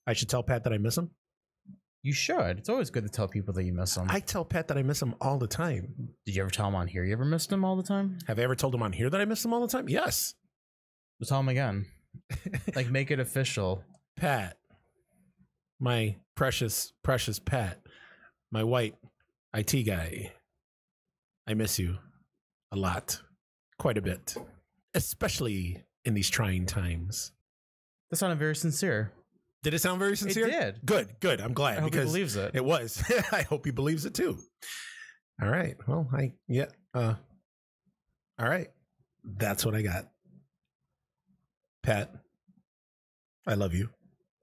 I should tell Pat that I miss him. You should. It's always good to tell people that you miss them. I tell Pat that I miss him all the time. Did you ever tell him on here you ever missed him all the time? Have I ever told him on here that I miss him all the time? Yes. Just tell him again. Like, make it official. Pat, my precious, precious Pat, my white IT guy, I miss you a lot, quite a bit, especially in these trying times. That sounded very sincere. Did it sound very sincere? It did. Good, good. I'm glad. I hope he believes it. It was. I hope he believes it too. All right. Well, all right. That's what I got. Pat, I love you.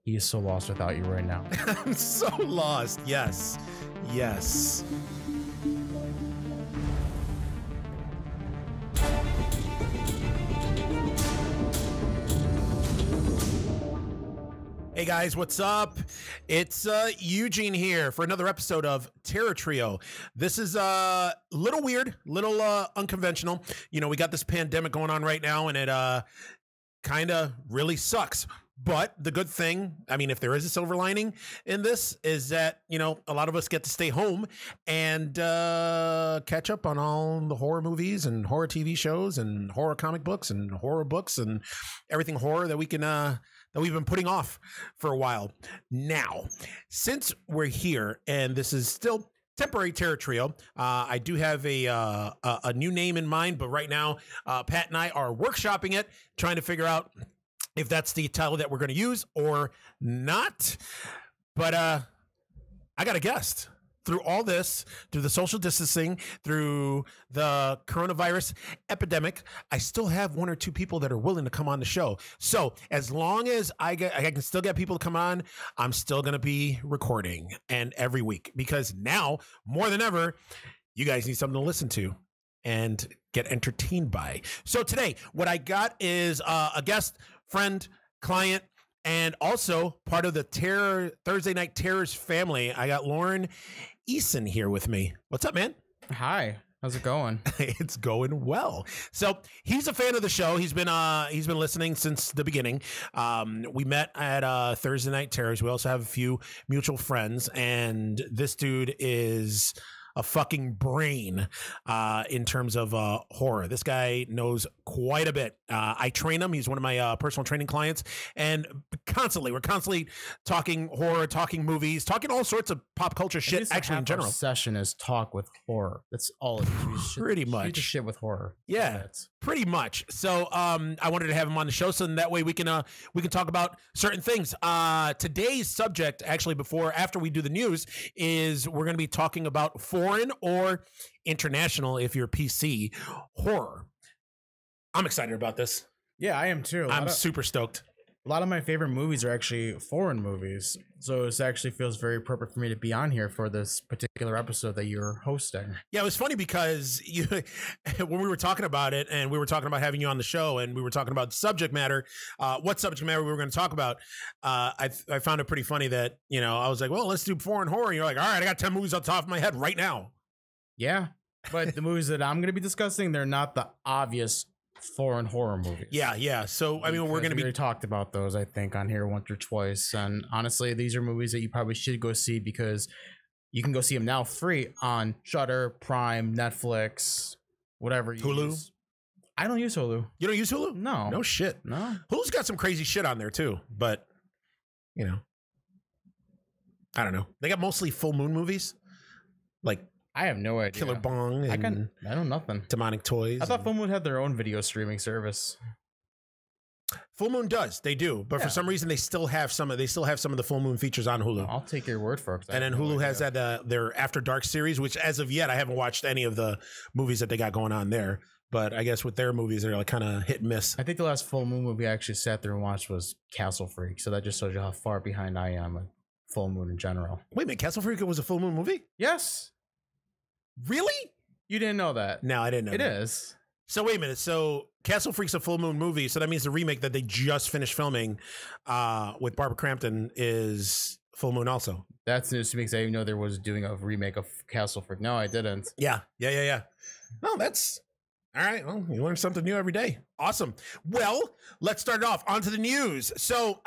He is so lost without you right now. I'm so lost. Yes. Yes. Hey guys, what's up? It's Eugene here for another episode of Terror Trio. This is a little weird, little unconventional. You know, we got this pandemic going on right now, and it kind of really sucks. But the good thing, I mean, if there is a silver lining in this, is that, you know, a lot of us get to stay home and catch up on all the horror movies and horror TV shows and horror comic books and horror books and everything horror that we can that we've been putting off for a while. Now, since we're here and this is still temporary Terror Trio, I do have a new name in mind, but right now, Pat and I are workshopping it, trying to figure out if that's the title that we're going to use or not. But I got a guest. Through all this, through the social distancing, through the coronavirus epidemic, I still have one or two people that are willing to come on the show. So as long as I can still get people to come on, I'm still going to be recording, and every week, because now more than ever, you guys need something to listen to and get entertained by. So today, what I got is a guest, friend, client, and also part of the Thursday Night Terrors family. I got Lauren Eason here with me. What's up, man? Hi. How's it going? It's going well. So he's a fan of the show. He's been listening since the beginning. We met at Thursday Night Terrors. We also have a few mutual friends, and this dude is a fucking brain in terms of horror. This guy knows quite a bit. I train him. He's one of my personal training clients, and we're constantly talking horror, talking movies, talking all sorts of pop culture shit. Actually, in general, session is talk with horror. That's all it is. Pretty much shoot shit with horror. Yeah, pretty much. So I wanted to have him on the show so that way we can talk about certain things. Today's subject, actually, after we do the news, is we're going to be talking about foreign or international, if you're PC, horror. I'm excited about this. Yeah, I am too. I'm super stoked. A lot of my favorite movies are actually foreign movies, so it actually feels very appropriate for me to be on here for this particular episode that you're hosting. Yeah, it was funny because when we were talking about it, and we were talking about having you on the show, and we were talking about subject matter, what subject matter we were going to talk about, I found it pretty funny that, you know, I was like, well, let's do foreign horror. And you're like, all right, I got 10 movies on top of my head right now. Yeah, but the movies that I'm going to be discussing, they're not the obvious foreign horror movies. Yeah. So I mean, we're going to be talked about those, I think, on here once or twice. And honestly, these are movies that you probably should go see because you can go see them now free on Shudder, Prime, Netflix, whatever. Hulu. I don't use Hulu. You don't use Hulu? No shit. No. Hulu's got some crazy shit on there too, but you know, I don't know. They got mostly full moon movies, like I have no idea. Killer Bong. And I know nothing. Demonic Toys. I thought Full Moon had their own video streaming service. Full Moon does. They do, but for some reason they still have some of the Full Moon features on Hulu. I'll take your word for it. And then Hulu has that their After Dark series, which as of yet I haven't watched any of the movies that they got going on there. But I guess with their movies, they're like kind of hit and miss. I think the last Full Moon movie I actually sat there and watched was Castle Freak. So that just shows you how far behind I am with Full Moon in general. Wait a minute, Castle Freak was a Full Moon movie? Yes. Really? You didn't know that? No, I didn't know that. It is. So wait a minute. So Castle Freak's a Full Moon movie. So that means the remake that they just finished filming with Barbara Crampton is Full Moon also. That's news to me because I didn't know there was doing a remake of Castle Freak. No, I didn't. Yeah. No, that's... All right. Well, you learn something new every day. Awesome. Well, let's start it off. On to the news. So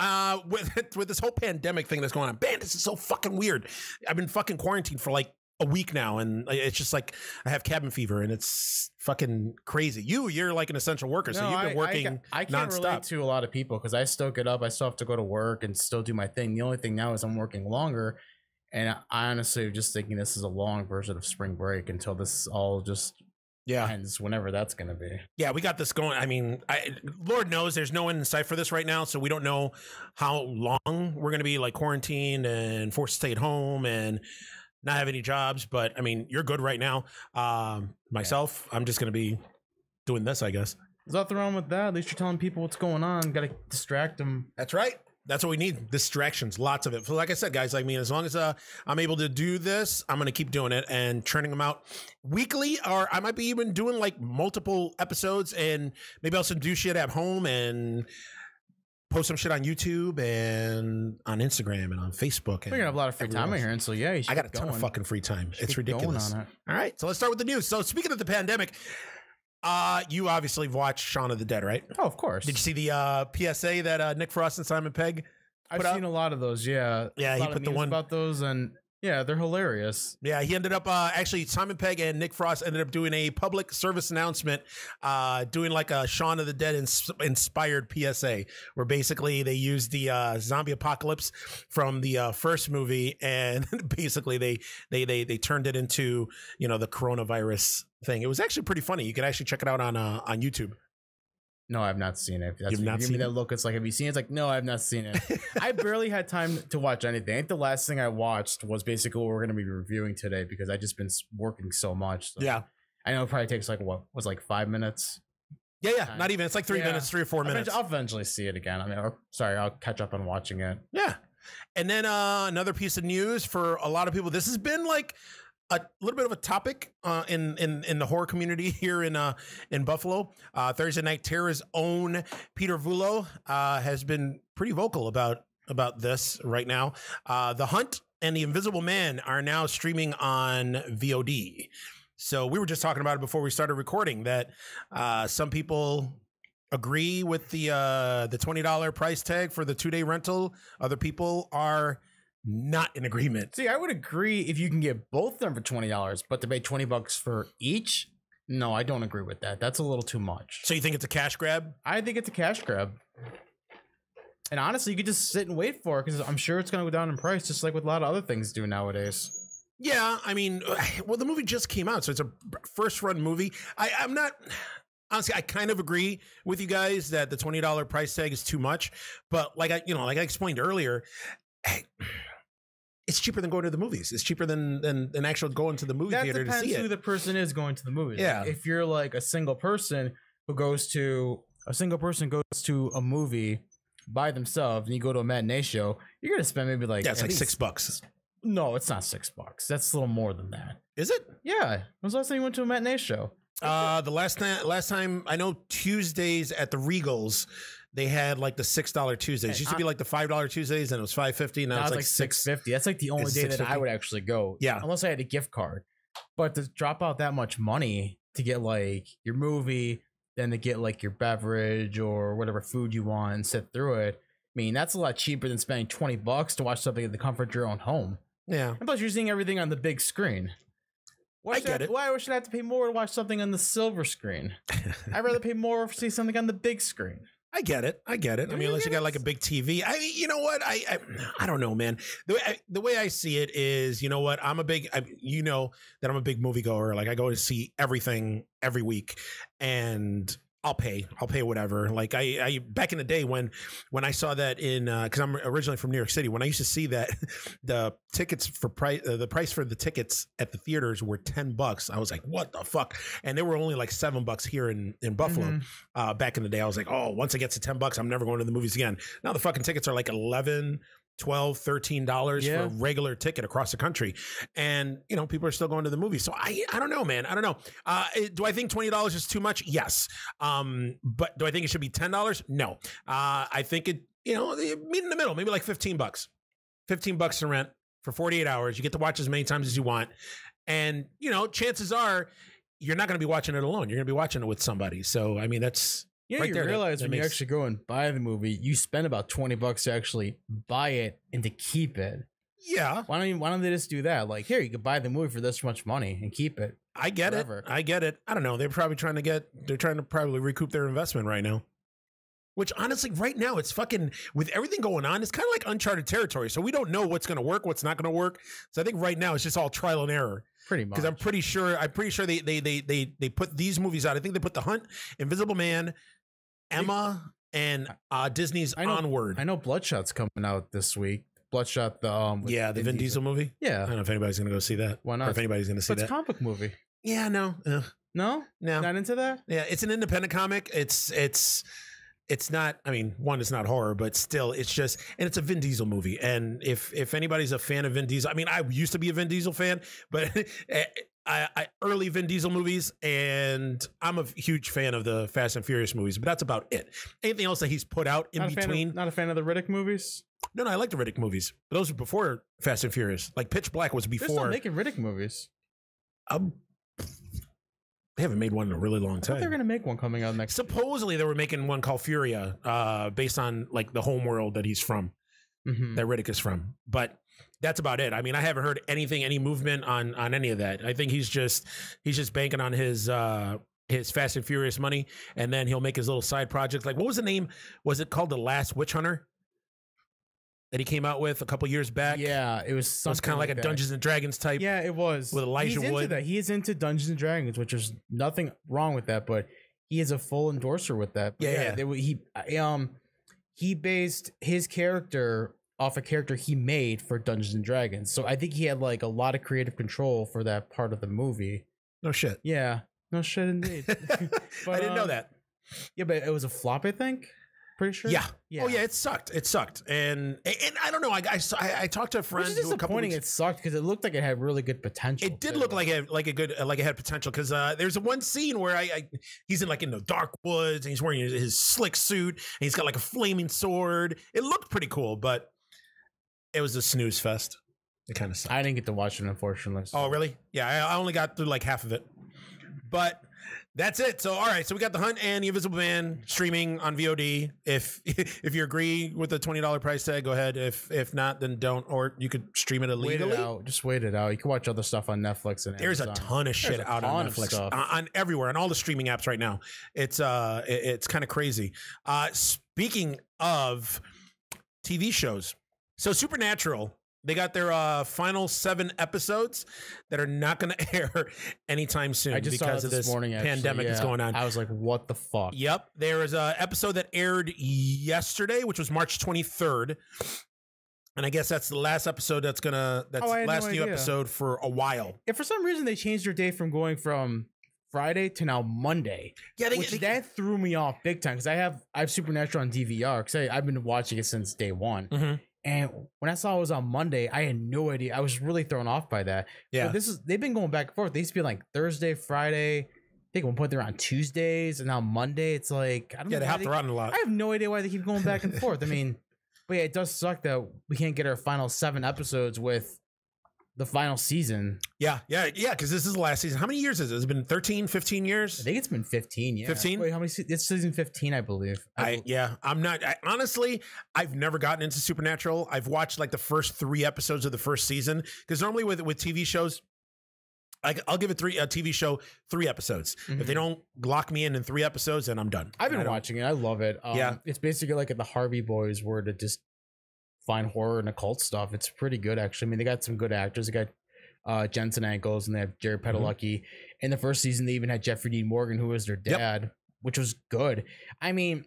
with this whole pandemic thing that's going on, man, this is so fucking weird. I've been fucking quarantined for like a week now, and it's just like I have cabin fever, and it's fucking crazy. You're like an essential worker, so you've been working I can't nonstop. relate to a lot of people because I still get up. I still have to go to work and still do my thing. The only thing now is I'm working longer, and I honestly am just thinking this is a long version of spring break until this all just ends, whenever that's going to be. Yeah, we got this going. I mean, Lord knows there's no end in sight for this right now, so we don't know how long we're going to be like quarantined and forced to stay at home and not have any jobs. But I mean, you're good right now. Myself, I'm just going to be doing this, I guess. There's nothing wrong with that. At least you're telling people what's going on. Got to distract them. That's right. That's what we need. Distractions, lots of it. So like I said, guys, I mean, as long as I'm able to do this, I'm going to keep doing it and churning them out weekly, or I might be even doing like multiple episodes, and maybe I'll do shit at home and post some shit on YouTube and on Instagram and on Facebook. We're going to have a lot of free time in here, and so yeah, you should I got a ton of fucking free time. It's ridiculous. On it. All right, so let's start with the news. So speaking of the pandemic, you obviously watched Shaun of the Dead, right? Oh, of course. Did you see the PSA that Nick Frost and Simon Pegg I've seen a lot of those, yeah. Yeah, he put the one about those, and yeah, they're hilarious. Yeah, he ended up actually Simon Pegg and Nick Frost ended up doing a public service announcement, doing like a Shaun of the Dead inspired PSA, where basically they used the zombie apocalypse from the first movie, and basically they turned it into, you know, the coronavirus thing. It was actually pretty funny. You can actually check it out on YouTube. No, I've not seen it. You've not seen me that look. It's like, have you seen it? It's like, no, I've not seen it. I barely had time to watch anything. I think the last thing I watched was basically what we're going to be reviewing today because I just been working so much. So yeah. I know it probably takes like, what was like 5 minutes? Yeah. Not even. It's like 3 minutes, 3 or 4 minutes. I'll eventually see it again. I mean, I'll catch up on watching it. Yeah. And then another piece of news for a lot of people. This has been like a little bit of a topic in the horror community here in Buffalo. Thursday Night Terror's own Peter Vullo has been pretty vocal about this right now. The Hunt and The Invisible Man are now streaming on VOD. So we were just talking about it before we started recording that some people agree with the $20 price tag for the 2-day rental. Other people are not in agreement. See, I would agree if you can get both of them for $20, but to pay $20 for each, no, I don't agree with that. That's a little too much. So you think it's a cash grab? I think it's a cash grab. And honestly, you could just sit and wait for it because I'm sure it's going to go down in price, just like with a lot of other things do nowadays. Yeah, I mean, well, the movie just came out, so it's a first run movie. I'm not. Honestly, I kind of agree with you guys that the $20 price tag is too much, but like I explained earlier, it's cheaper than going to the movies. It's cheaper than actually going to the movie theater to see it. That depends who the person is going to the movies. Yeah. Like if you're like a single person goes to a movie by themselves and you go to a matinee show, you're going to spend maybe like... Yeah, it's like $6. No, it's not $6. That's a little more than that. Is it? Yeah. When was the last time you went to a matinee show? The last time I know Tuesdays at the Regals, they had like the $6 Tuesdays. It used to be like the $5 Tuesdays, and it was $5.50. Now it's like $6.50. That's like the only day that I would actually go. Yeah, unless I had a gift card. But to drop out that much money to get like your movie, then to get like your beverage or whatever food you want and sit through it, I mean that's a lot cheaper than spending $20 to watch something at the comfort of your own home. Yeah, and plus you're seeing everything on the big screen. Why should I have to pay more to watch something on the silver screen? I'd rather pay more to see something on the big screen. I get it. I mean, unless you got like a big TV. You know what? I don't know, man. The way I see it is, you know what? You know that I'm a big moviegoer. Like I go to see everything every week, and I'll pay whatever. Like I back in the day when I saw that in because I'm originally from New York City, when I used to see that the tickets for the price for the tickets at the theaters were $10, I was like, what the fuck? And they were only like $7 here in Buffalo. Back in the day, I was like, oh, once it gets to $10, I'm never going to the movies again. Now the fucking tickets are like $11, $12, $13 for a regular ticket across the country. And, you know, people are still going to the movies. So I don't know, man. I don't know. Do I think $20 is too much? Yes. But do I think it should be $10? No. I think it, you know, meet in the middle, maybe like $15. $15 to rent for 48 hours. You get to watch as many times as you want. And, you know, chances are you're not going to be watching it alone. You're going to be watching it with somebody. So, I mean, that's Yeah, right you there. realize That when you makes- actually go and buy the movie, you spend about $20 to actually buy it and to keep it. Yeah, Why don't they just do that? Like, here, you could buy the movie for this much money and keep it. I get Forever. it. I get it. I don't know. They're probably trying to probably recoup their investment right now. Which honestly, right now, it's fucking, with everything going on, it's kind of like uncharted territory. So we don't know what's going to work, what's not going to work. So I think right now it's just all trial and error. Pretty much. Because I'm pretty sure they put these movies out. I think they put The Hunt, Invisible Man, Emma, and Disney's Onward. I know Bloodshot's coming out this week. Bloodshot, the the Vin Diesel movie. I Yeah. don't know if anybody's going to go see that. Why not? Or if anybody's going to see But it's that. a comic book movie. Yeah, no. No? No. Not into that? Yeah, it's an independent comic. It's not, I mean, one, it's not horror, but still, it's just, and it's a Vin Diesel movie. And if anybody's a fan of Vin Diesel, I mean, I used to be a Vin Diesel fan, but I early Vin Diesel movies, and I'm a huge fan of the Fast and Furious movies, but that's about it. Anything else that he's put out in between. Not a fan of the Riddick movies? No, I like the Riddick movies. But those were before Fast and Furious. Like Pitch Black was They're still before. making Riddick movies. They haven't made one in a really long I thought time. they're going to make one coming out next Supposedly they were making one called Furia, based on like the home world that he's from, Mhm. that Riddick is from. But that's about it. I mean, I haven't heard anything, any movement on any of that. I think he's just banking on his Fast and Furious money, and then he'll make his little side project. Like, what was the name? Was it called The Last Witch Hunter that he came out with a couple years back? Yeah, it was It something was kind of like a that. Dungeons and Dragons type. Yeah, it was. with Elijah He's into Wood. that. He is into Dungeons and Dragons, which is nothing wrong with that, but he is a full endorser with that. But Yeah. he based his character off a character he made for Dungeons and Dragons. So I think he had like a lot of creative control for that part of the movie. No shit. Yeah. No shit indeed. I didn't know that. Yeah, but it was a flop, I think. Pretty sure. Yeah. Oh yeah, it sucked. And I don't know. I talked to a Which friend is who a couple disappointing. weeks, It sucked because it looked like it had really good potential. it did too. look like it had potential, because there's a one scene where he's in the dark woods, and he's wearing his slick suit, and he's got like a flaming sword. It looked pretty cool, but it was a snooze fest. It kind of sucked. I didn't get to watch it, unfortunately. so- Oh, really? Yeah, I only got through like half of it. But that's it. So, all right. So we got The Hunt and The Invisible Man streaming on VOD. If you agree with the $20 price tag, go ahead. If not, then don't. Or you could stream it Wait illegally. it out. Just wait it out. You can watch other stuff on Netflix and There's Amazon. a ton of shit There's a out on ton of Netflix, stuff. on everywhere, on all the streaming apps right now. It's kind of crazy. Speaking of TV shows, so Supernatural, they got their final 7 episodes that are not going to air anytime soon I just because saw of it this morning. Actually. pandemic that's Yeah. going on. I was like, "What the fuck?" Yep, there was an episode that aired yesterday, which was March 23rd. And I guess that's the last episode that's I had no last new idea. episode for a while. If for some reason they changed their day from going from Friday to now Monday, Yeah, that threw me off big time because I have Supernatural on DVR because I've been watching it since day one. Mhm. And when I saw it was on Monday, I had no idea. I was really thrown off by that. Yeah. But they've been going back and forth. They used to be like Thursday, Friday. I think at one point they're on Tuesdays, and now Monday. It's like I don't know. Yeah, they why hopped around a lot. I have no idea why they keep going back and forth. I mean, but yeah, it does suck that we can't get our final 7 episodes with the final season. Yeah, because this is the last season. How many years is it? Has it been 13, 15 years? I think it's been 15. Yeah, 15? Wait, how many? It's season 15, I believe. I'm not. Honestly, I've never gotten into Supernatural. I've watched like the first 3 episodes of the first season, because normally with TV shows, I'll give a TV show 3 episodes. If they don't lock me in 3 episodes, then I'm done. I've been watching it. I love it. Yeah. It's basically like the Harvey Boys were to just find horror and occult stuff. It's pretty good, actually. I mean, they got some good actors. They got Jensen Ackles, and they have Jared Padalecki. In the first season, they even had Jeffrey Dean Morgan, who was their dad, which was good. I mean,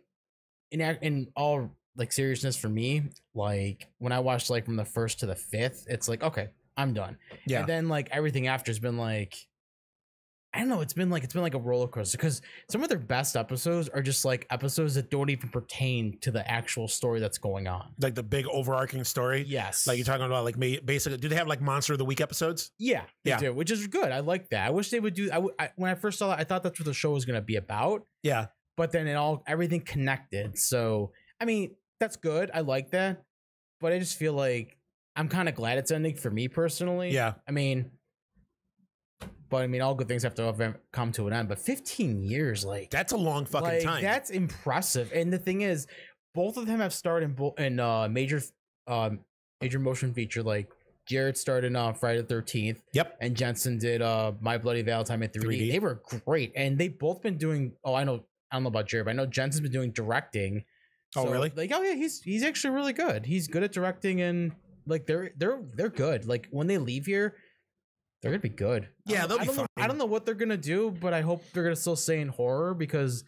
in all like seriousness for me, like when I watched like from the 1st to the 5th, it's like, okay, I'm done. Yeah. And then like everything after has been like, I don't know. It's been like a roller coaster, because some of their best episodes are just like episodes that don't even pertain to the actual story that's going on. Like the big overarching story. Yes. Like you're talking about, like basically, do they have like Monster of the Week episodes? Yeah, they Yeah. do, which is good. I like that. I wish they would do. When I first saw that, I thought that's what the show was going to be about. Yeah. But then everything connected. So I mean, that's good. I like that. But I just feel like I'm kind of glad it's ending for me personally. Yeah. I mean, But I mean, all good things have to come to an end. But 15 years, like That's a long fucking time. That's impressive. And the thing is, both of them have starred in major motion feature. Like Jared starred in Friday the 13th. Yep. And Jensen did My Bloody Valentine in 3D. They were great, and they both been doing. Oh, I don't know about Jared, but I know Jensen's been doing directing. Oh, really? Like, oh yeah, he's actually really good. He's good at directing, and like they're good. Like when they leave here, they're gonna be good. Yeah, they'll be fine. I don't know what they're gonna do, but I hope they're gonna still stay in horror because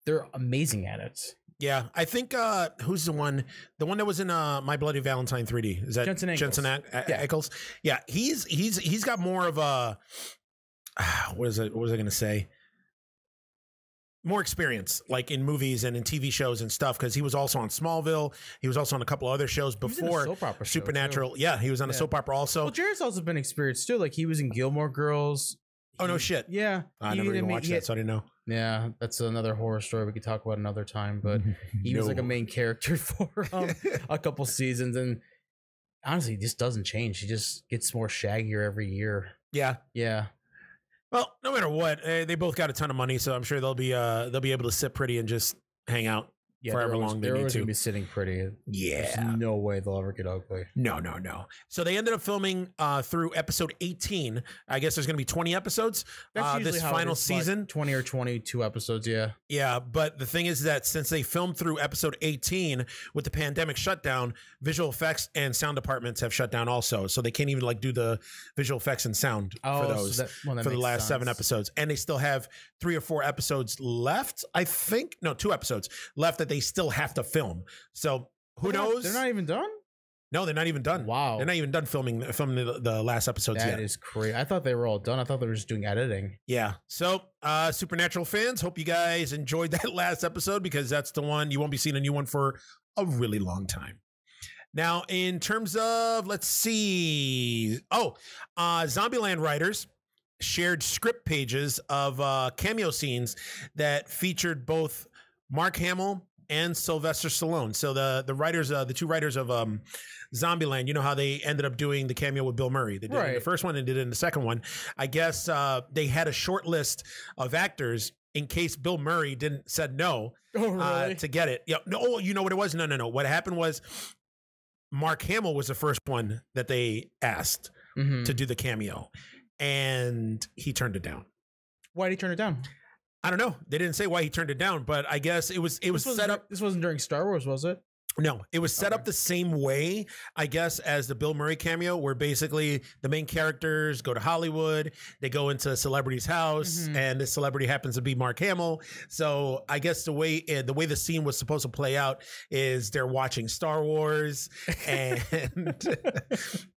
they're amazing at it. Yeah, I think who's the one that was in My Bloody Valentine 3D? Is that Jensen Ackles? Yeah, he's got more of a what was I going to say? More experience, like in movies and in TV shows and stuff, because he was also on Smallville. He was also on a couple other shows before Supernatural. Yeah, he was on a soap opera also. Well, Jared's also been experienced too. Like he was in Gilmore Girls. Oh no shit! Yeah, I never even watched that, so I didn't know. Yeah, that's another horror story we could talk about another time. But he was like a main character for a couple seasons, and honestly, he just doesn't change. He just gets more shaggier every year. Yeah, yeah. Well, no matter what, they both got a ton of money, so I'm sure they'll be able to sit pretty and just hang out forever long they need to. They're always gonna be sitting pretty. Yeah, there's no way they'll ever get ugly. No. So they ended up filming through episode 18. I guess there's gonna be 20 episodes this final season. Like 20 or 22 episodes. Yeah. Yeah, but the thing is that since they filmed through episode 18 with the pandemic shutdown, visual effects and sound departments have shut down also, so they can't even like do the visual effects and sound for those for the last 7 episodes. And they still have 3 or 4 episodes left. I think 2 episodes left that they still have to film. So who knows? They're not even done? No, they're not even done. Wow. They're not even done filming the last episodes yet. That is crazy. I thought they were all done. I thought they were just doing editing. Yeah. So Supernatural fans, hope you guys enjoyed that last episode, because that's the one you won't be seeing a new one for a really long time. Now, in terms of, let's see. Zombieland writers shared script pages of cameo scenes that featured both Mark Hamill and Sylvester Stallone. So the writers, the 2 writers of Zombieland, you know how they ended up doing the cameo with Bill Murray. They did it in the first one and did it in the second one. I guess they had a short list of actors in case Bill Murray said no to get it. Yeah, no, you know what it was? No. What happened was Mark Hamill was the first one that they asked to do the cameo, and he turned it down. Why did he turn it down? I don't know. They didn't say why he turned it down, but I guess it was set up. This wasn't during Star Wars, was it? No, it was set up the same way, I guess, as the Bill Murray cameo, where basically the main characters go to Hollywood, they go into a celebrity's house, and this celebrity happens to be Mark Hamill. So I guess the way the scene was supposed to play out is they're watching Star Wars, and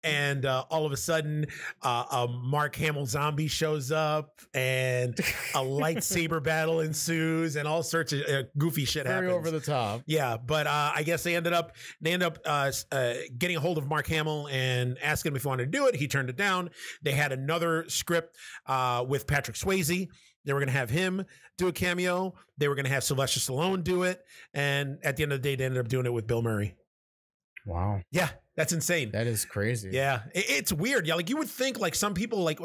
and all of a sudden, a Mark Hamill zombie shows up, and a lightsaber battle ensues, and all sorts of goofy shit happens. Very over the top. Yeah, but I guess they ended up getting a hold of Mark Hamill and asking him if he wanted to do it. He turned it down. They had another script with Patrick Swayze. They were going to have him do a cameo. They were going to have Sylvester Stallone do it. And at the end of the day, they ended up doing it with Bill Murray. Wow. Yeah, that's insane. That is crazy. Yeah, it's weird. Yeah, like you would think like some people like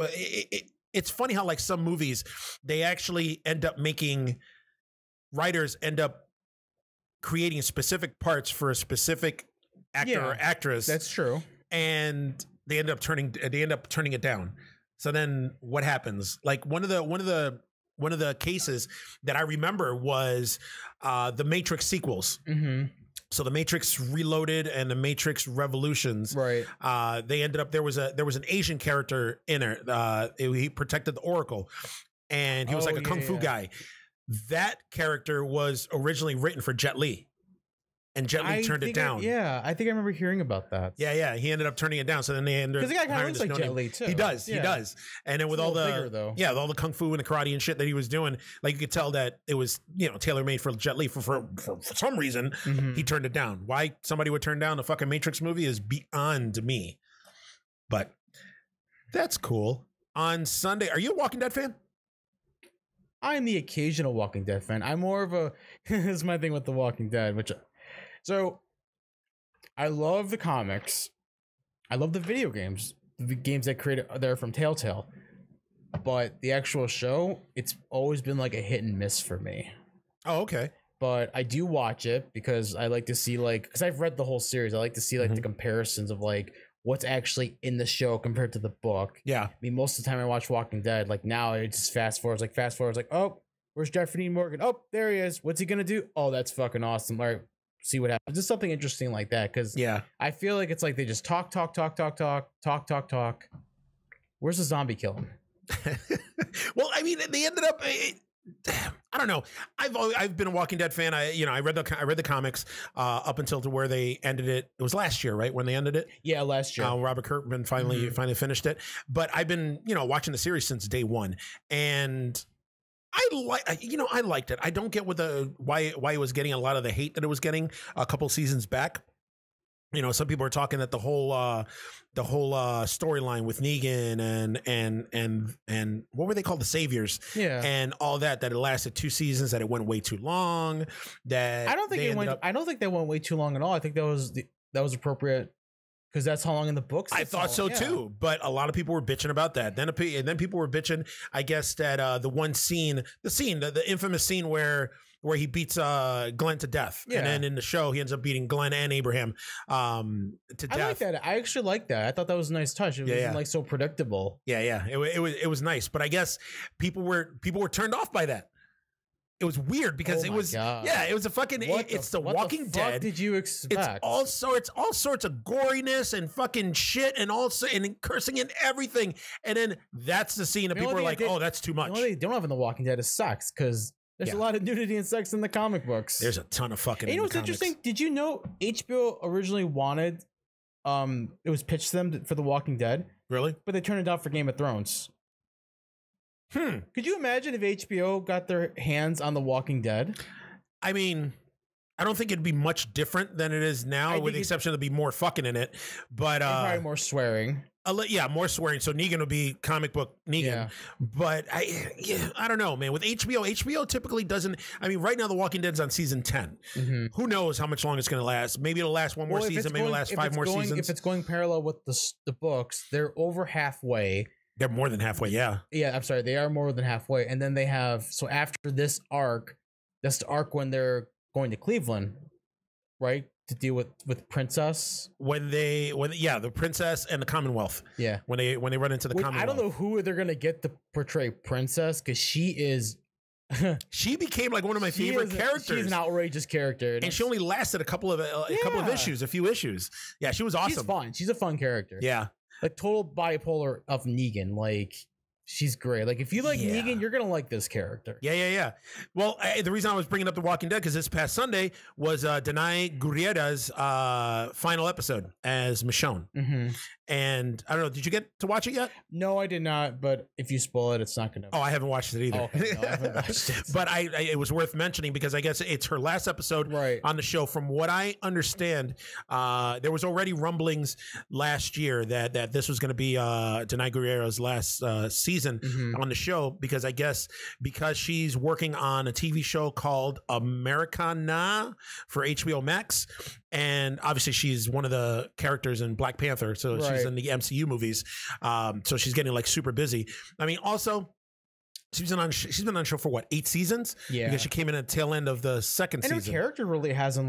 it's funny how like some movies, they actually end up writers end up creating specific parts for a specific actor or actress. That's true. And they end up turning it down. So then what happens? Like one of the cases that I remember was the Matrix sequels. So the Matrix Reloaded and the Matrix Revolutions. Right. They ended up there was an Asian character in it. He protected the Oracle, and he was like a kung fu guy. That character was originally written for Jet Li, and Jet Li turned it down. I think I remember hearing about that. Yeah, he ended up turning it down. So then they ended up, because the guy kind of looks like Jet Li too. He does. And then with all the kung fu and the karate and shit that he was doing, like you could tell that it was tailor made for Jet Li. For some reason, he turned it down. Why somebody would turn down a fucking Matrix movie is beyond me. But that's cool. On Sunday, are you a Walking Dead fan? I'm the occasional Walking Dead fan. I'm more of a this is my thing with the Walking Dead, so I love the comics. I love the video games. The games that they're from Telltale. but the actual show, it's always been like a hit and miss for me. Oh, okay. But I do watch it because I like to see like, because I've read the whole series. I like to see like the comparisons of like what's actually in the show compared to the book. Yeah. I mean, most of the time I watch Walking Dead, like now it just fast forwards, like, oh, where's Jeffrey Dean Morgan? Oh, there he is. What's he gonna do? Oh, that's fucking awesome. All right, see what happens. Just something interesting like that. Cause Yeah. I feel like it's like they just talk. Where's the zombie killing? Well, I mean, they ended up. I don't know. I've been a Walking Dead fan. I read the comics up until to where they ended it. It was last year, right, when they ended it. Yeah, last year. Robert Kirkman finally finished it. But I've been watching the series since day one, and I liked it. I don't get why it was getting a lot of the hate that it was getting a couple seasons back. Some people are talking that the whole storyline with Negan and what were they called, the Saviors, and all that it lasted 2 seasons, that it went way too long. That I don't think I don't think they went way too long at all. I think that was appropriate because that's how long in the books. I thought so too, but a lot of people were bitching about that. Then people were bitching, I guess, that the infamous scene where he beats Glenn to death. And then in the show, he ends up beating Glenn and Abraham to death. I like that. I actually like that. I thought that was a nice touch. It wasn't like so predictable. Yeah. It was nice. But I guess people were turned off by that. It was weird because it was a fucking it's the Walking Dead. What did you expect? It's all sorts of goriness and fucking shit and cursing and everything. And then that's the scene that people are like, oh, that's too much. What they don't have in the Walking Dead is sex, because there's a lot of nudity and sex in the comic books. There's a ton of fucking. And you know what's interesting? Did you know HBO originally wanted, it was pitched to them for The Walking Dead? Really? But they turned it down for Game of Thrones. Could you imagine if HBO got their hands on The Walking Dead? I mean, I don't think it'd be much different than it is now, with the exception of be more fucking in it. But probably more swearing. More swearing. So Negan would be comic book Negan. Yeah. But I don't know, man. With HBO typically doesn't. I mean, right now The Walking Dead's on season 10. Who knows how much longer it's going to last? Maybe it'll last one more season. Maybe it'll last 5 more seasons. If it's going parallel with the books, they're over halfway. They're more than halfway. Yeah. Yeah. I'm sorry. They are more than halfway. And then they have, so after this arc, that's the arc when they're going to Cleveland, right? To deal with Princess. The Princess and the Commonwealth. Yeah. When they run into the Commonwealth. I don't know who they're going to get to portray Princess, because she is. She became like one of my favorite characters. She's an outrageous character. And she only lasted a couple of issues, a few issues. Yeah. She was awesome. She's fun. She's a fun character. Yeah. Like total bipolar of Negan. Like, she's great. Like, if you like Negan, you're going to like this character. Yeah. Well, the reason I was bringing up The Walking Dead, because this past Sunday was Danai Gurriera's final episode as Michonne. And I don't know, did you get to watch it yet? No, I did not. But if you spoil it, it's not going to. Oh, I haven't watched it either. Oh, okay. No, I haven't watched it. But it was worth mentioning because I guess it's her last episode on the show. From what I understand, there was already rumblings last year that this was going to be Danai Gurriera's last season on the show, because I guess because she's working on a TV show called Americana for HBO Max. And obviously she's one of the characters in Black Panther. So she's in the MCU movies. So she's getting like super busy. I mean, also she's been on the show for what, 8 seasons? Yeah. Because she came in at the tail end of the second season. And her character really hasn't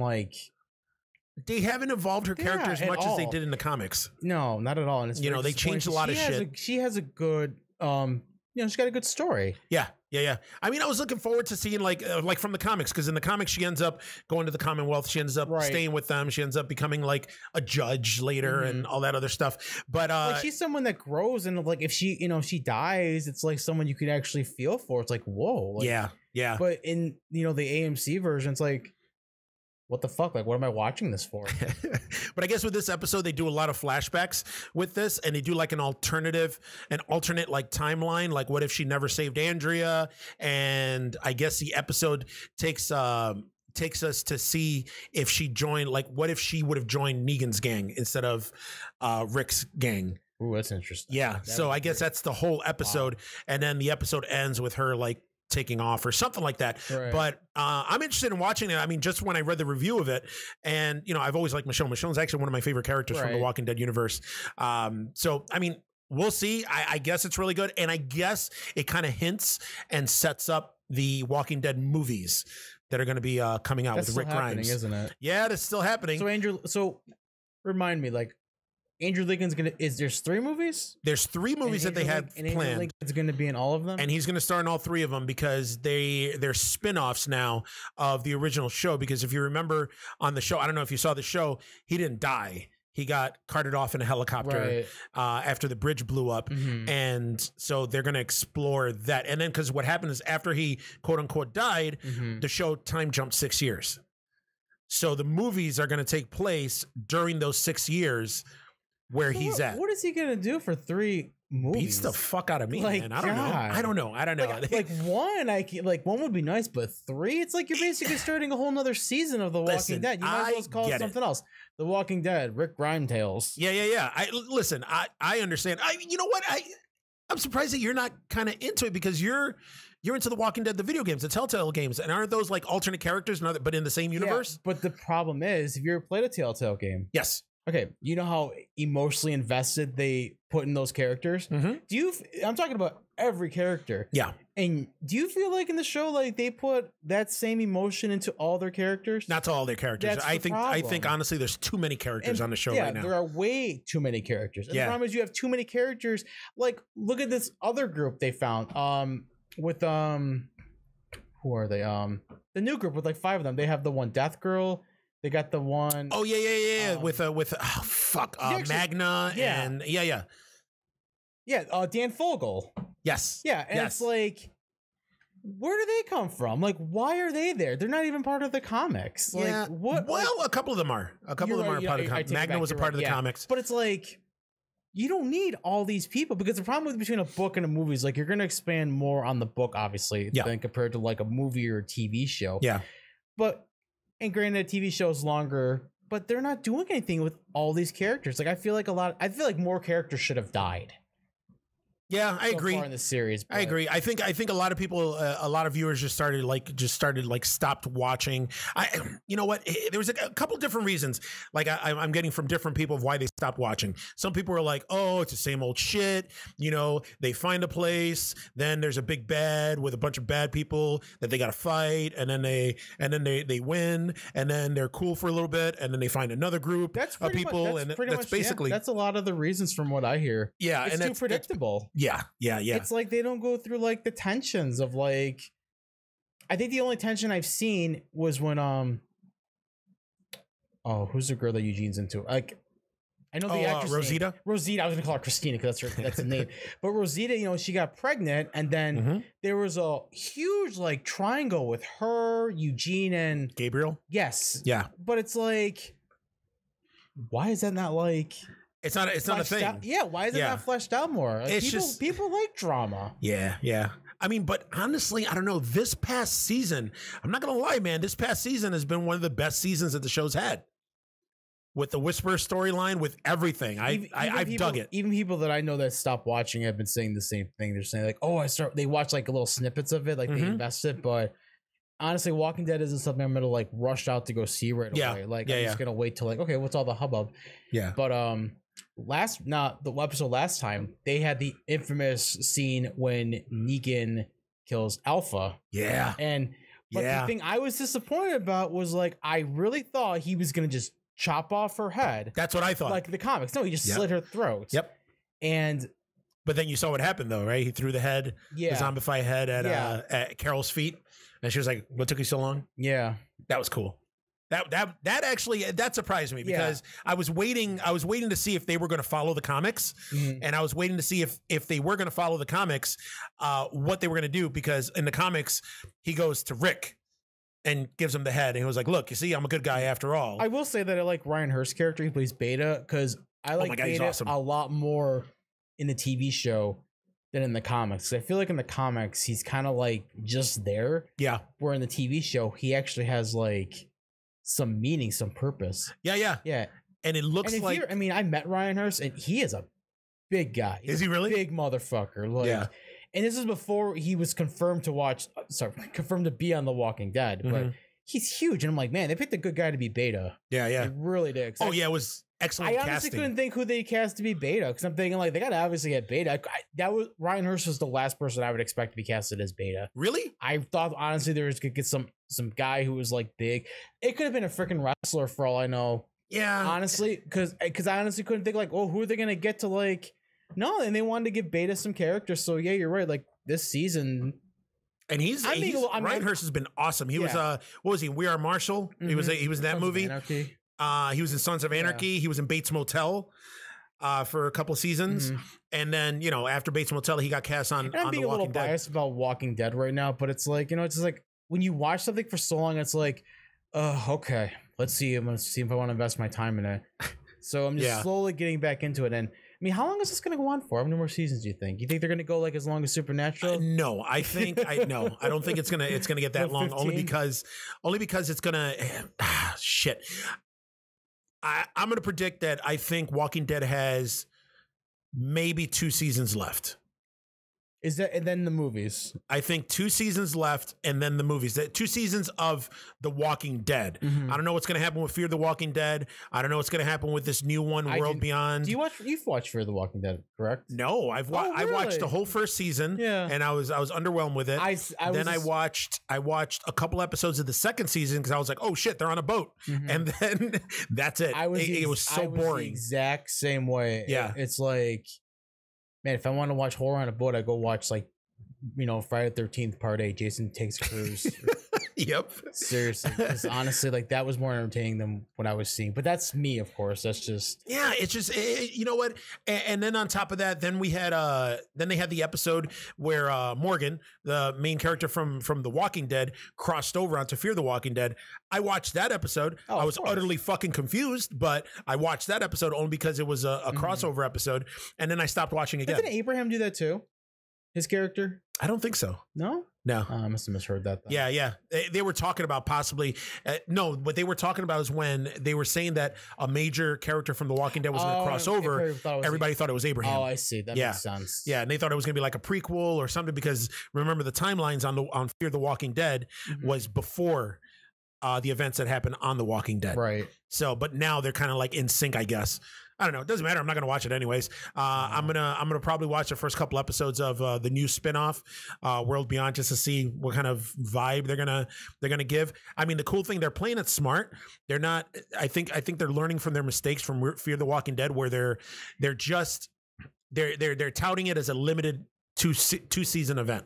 they haven't evolved her character as much as they did in the comics. No, not at all. And it's they changed a lot of shit. She has a good, she's got a good story. Yeah. I mean, I was looking forward to seeing like from the comics, because in the comics she ends up going to the Commonwealth. She ends up staying with them. She ends up becoming like a judge later and all that other stuff. But she's someone that grows, and like if she dies, it's like someone you could actually feel for. It's like, whoa. Yeah. But in the AMC version, it's like, what the fuck? Like, what am I watching this for? But I guess with this episode, they do a lot of flashbacks with this, and they do like an alternate like timeline. Like, what if she never saved Andrea? And I guess the episode takes us to see if she joined, like, what if she would have joined Negan's gang instead of Rick's gang? Ooh, that's interesting. Yeah. So I guess that's the whole episode. Wow. And then the episode ends with her like taking off or something like that. But I'm interested in watching it. I mean, just when I read the review of it, and I've always liked Michonne. Michonne's actually one of my favorite characters from the Walking Dead universe. So I mean, we'll see. I guess it's really good, and I guess it kind of hints and sets up the Walking Dead movies that are going to be coming out with Rick Grimes, isn't it? Yeah, that's still happening. So remind me, like, Andrew Lincoln's there's 3 movies? There's 3 movies that they had planned. Andrew Lincoln's going to be in all of them? And he's going to star in all 3 of them because they're spin-offs now of the original show. Because if you remember on the show, I don't know if you saw the show, he didn't die. He got carted off in a helicopter after the bridge blew up. Mm-hmm. And so they're going to explore that. And then because what happened is after he quote unquote died, the show time jumped 6 years. So the movies are going to take place during those 6 years where he's at. What is he going to do for 3 movies? Beats the fuck out of me, like, man. I don't know. Like one would be nice, but 3, it's like you're basically starting a whole nother season of The Walking Dead. You might as well call it something else. The Walking Dead, Rick Grimes Tales. Yeah. I understand. You know what? I'm surprised that you're not kind of into it because you're into The Walking Dead, the video games, the Telltale games, and aren't those like alternate characters, but in the same universe? Yeah, but the problem is, if you ever played a Telltale game, yes. Okay, you know how emotionally invested they put in those characters? Mm-hmm. I'm talking about every character. Yeah. And do you feel like in the show, like they put that same emotion into all their characters? Not to all their characters. That's I the think honestly, there's too many characters on the show right now. There are way too many characters. And the problem is you have too many characters. Like, look at this other group they found. With who are they? The new group with like 5 of them. They have the one Death Girl. They got the one. Oh yeah. With Magna and yeah. Dan Fogel. Yes. Yeah, and it's like, where do they come from? Like, why are they there? They're not even part of the comics. Like, yeah. What? Well, a couple of them are. A couple of them are part of the comics. Magna was a part of the comics. But it's like, you don't need all these people because the problem between a book and a movie is like you're going to expand more on the book, obviously, than compared to like a movie or a TV show. Yeah. And granted, TV show is longer, but they're not doing anything with all these characters. Like I feel like more characters should have died. Yeah, I agree. Far in the series, I agree. I think a lot of people, a lot of viewers just stopped watching. You know what? There was a couple different reasons. Like I'm getting from different people of why they stopped watching. Some people are like, "Oh, it's the same old shit." You know, they find a place, then there's a big bad with a bunch of bad people that they got to fight, and then they win, and then they're cool for a little bit, and then they find another group of people, and that's basically that's a lot of the reasons from what I hear. Yeah, it's too predictable. Yeah. It's like they don't go through like the tensions of like. I think the only tension I've seen was when who's the girl that Eugene's into? Like, I know the actress Rosita. Name. Rosita. I was gonna call her Christina because that's the name. But Rosita, you know, she got pregnant, and then there was a huge like triangle with her, Eugene, and Gabriel. Yes. Yeah. But it's like, why is that not like? It's not a thing. Why is it not fleshed out more? Like, it's people like drama. Yeah. I mean, but honestly, I don't know. This past season, I'm not gonna lie, man. This past season has been one of the best seasons that the show's had. With the Whisperer storyline, with everything, I've dug it. Even people that I know that stopped watching have been saying the same thing. They're saying like, "Oh, they watch like little snippets of it, like they invest it." But honestly, Walking Dead isn't something I'm gonna like rush out to go see right away. Like I'm just gonna wait till like, okay, what's all the hubbub? Yeah. But the episode last time they had the infamous scene when Negan kills Alpha. Yeah. But the thing I was disappointed about was like I really thought he was gonna just chop off her head. That's what I thought. Like the comics. No, he just slit her throat. Yep. But then you saw what happened though, right? He threw the zombified head at Carol's feet, and she was like, "What took you so long?" Yeah, that was cool. That actually surprised me because I was waiting to see if they were going to follow the comics, and I was waiting to see if they were going to follow the comics, what they were going to do, because in the comics he goes to Rick and gives him the head, and he was like, "Look, you see, I'm a good guy after all." I will say that I like Ryan Hurst's character. He plays Beta because I like Beta a lot more in the TV show than in the comics. I feel like in the comics he's kind of like just there. Yeah. Where in the TV show he actually has like some meaning, some purpose. Yeah. And it looks like, I mean, I met Ryan Hurst and he is a big guy. Is he really? Big motherfucker. Like, and this is before he was confirmed to be on The Walking Dead, but he's huge. And I'm like, man, they picked a good guy to be Beta. Yeah. They really did. excellent I honestly casting. couldn't think who they cast to be Beta because I'm thinking like they gotta obviously get Beta. That was Ryan Hurst was the last person I would expect to be casted as Beta. Really? I thought honestly there was gonna get some guy who was like big. It could have been a freaking wrestler for all I know. Yeah. Honestly, because I honestly couldn't think like, oh, who are they gonna get to like? No, and they wanted to give Beta some characters. So yeah, you're right. Like this season. And Ryan Hurst has been awesome. He was what was he? We Are Marshall. He was in that movie. Anarchy. He was in Sons of Anarchy. He was in Bates Motel for a couple of seasons. And then, after Bates Motel, he got cast on I'm being The a little Walking Dead. biased about Walking Dead right now, but it's like, it's just like when you watch something for so long, it's like, okay, let's see. I'm gonna see if I want to invest my time in it. So I'm just slowly getting back into it. And I mean, how long is this going to go on for? How many more seasons do you think? You think they're going to go like as long as Supernatural? No, I don't think it's gonna get that long. 15? Only because it's gonna shit. I'm gonna predict that I think Walking Dead has maybe 2 seasons left. Is that and then the movies? I think 2 seasons left, and then the movies. 2 seasons of The Walking Dead. I don't know what's going to happen with Fear the Walking Dead. I don't know what's going to happen with this new one, World Beyond. You've watched Fear the Walking Dead, correct? No, I watched the whole first season, and I was underwhelmed with it. I watched a couple episodes of the second season because I was like, oh shit, they're on a boat, and then that's it. It was so boring. The exact same way. Yeah, it's like. Man, if I want to watch horror on a boat, I go watch like, Friday the 13th Part 8. Jason Takes a Cruise. Yep. Seriously, because honestly, like that was more entertaining than what I was seeing. But that's me, of course. That's just it's just you know what. And then on top of that, then we had then they had the episode where Morgan, the main character from The Walking Dead, crossed over onto Fear the Walking Dead. I watched that episode. I was utterly fucking confused, but I watched that episode only because it was a crossover episode, and then I stopped watching again. Didn't Abraham do that too? His character? I don't think so. No? No. I must have misheard that. Then. Yeah. They were talking about possibly... no, what they were talking about is when they were saying that a major character from The Walking Dead was going to cross over, everybody thought it was Abraham. Oh, I see. That makes sense. Yeah, and they thought it was going to be like a prequel or something because remember the timelines on Fear the Walking Dead was before the events that happened on The Walking Dead. Right. So, but now they're kind of like in sync, I guess. I don't know. It doesn't matter. I'm not going to watch it anyways. I'm gonna probably watch the first couple episodes of the new spinoff, World Beyond, just to see what kind of vibe they're gonna give. I mean, the cool thing, they're playing it smart. They're not. I think they're learning from their mistakes from Fear the Walking Dead, where they're touting it as a limited two season event.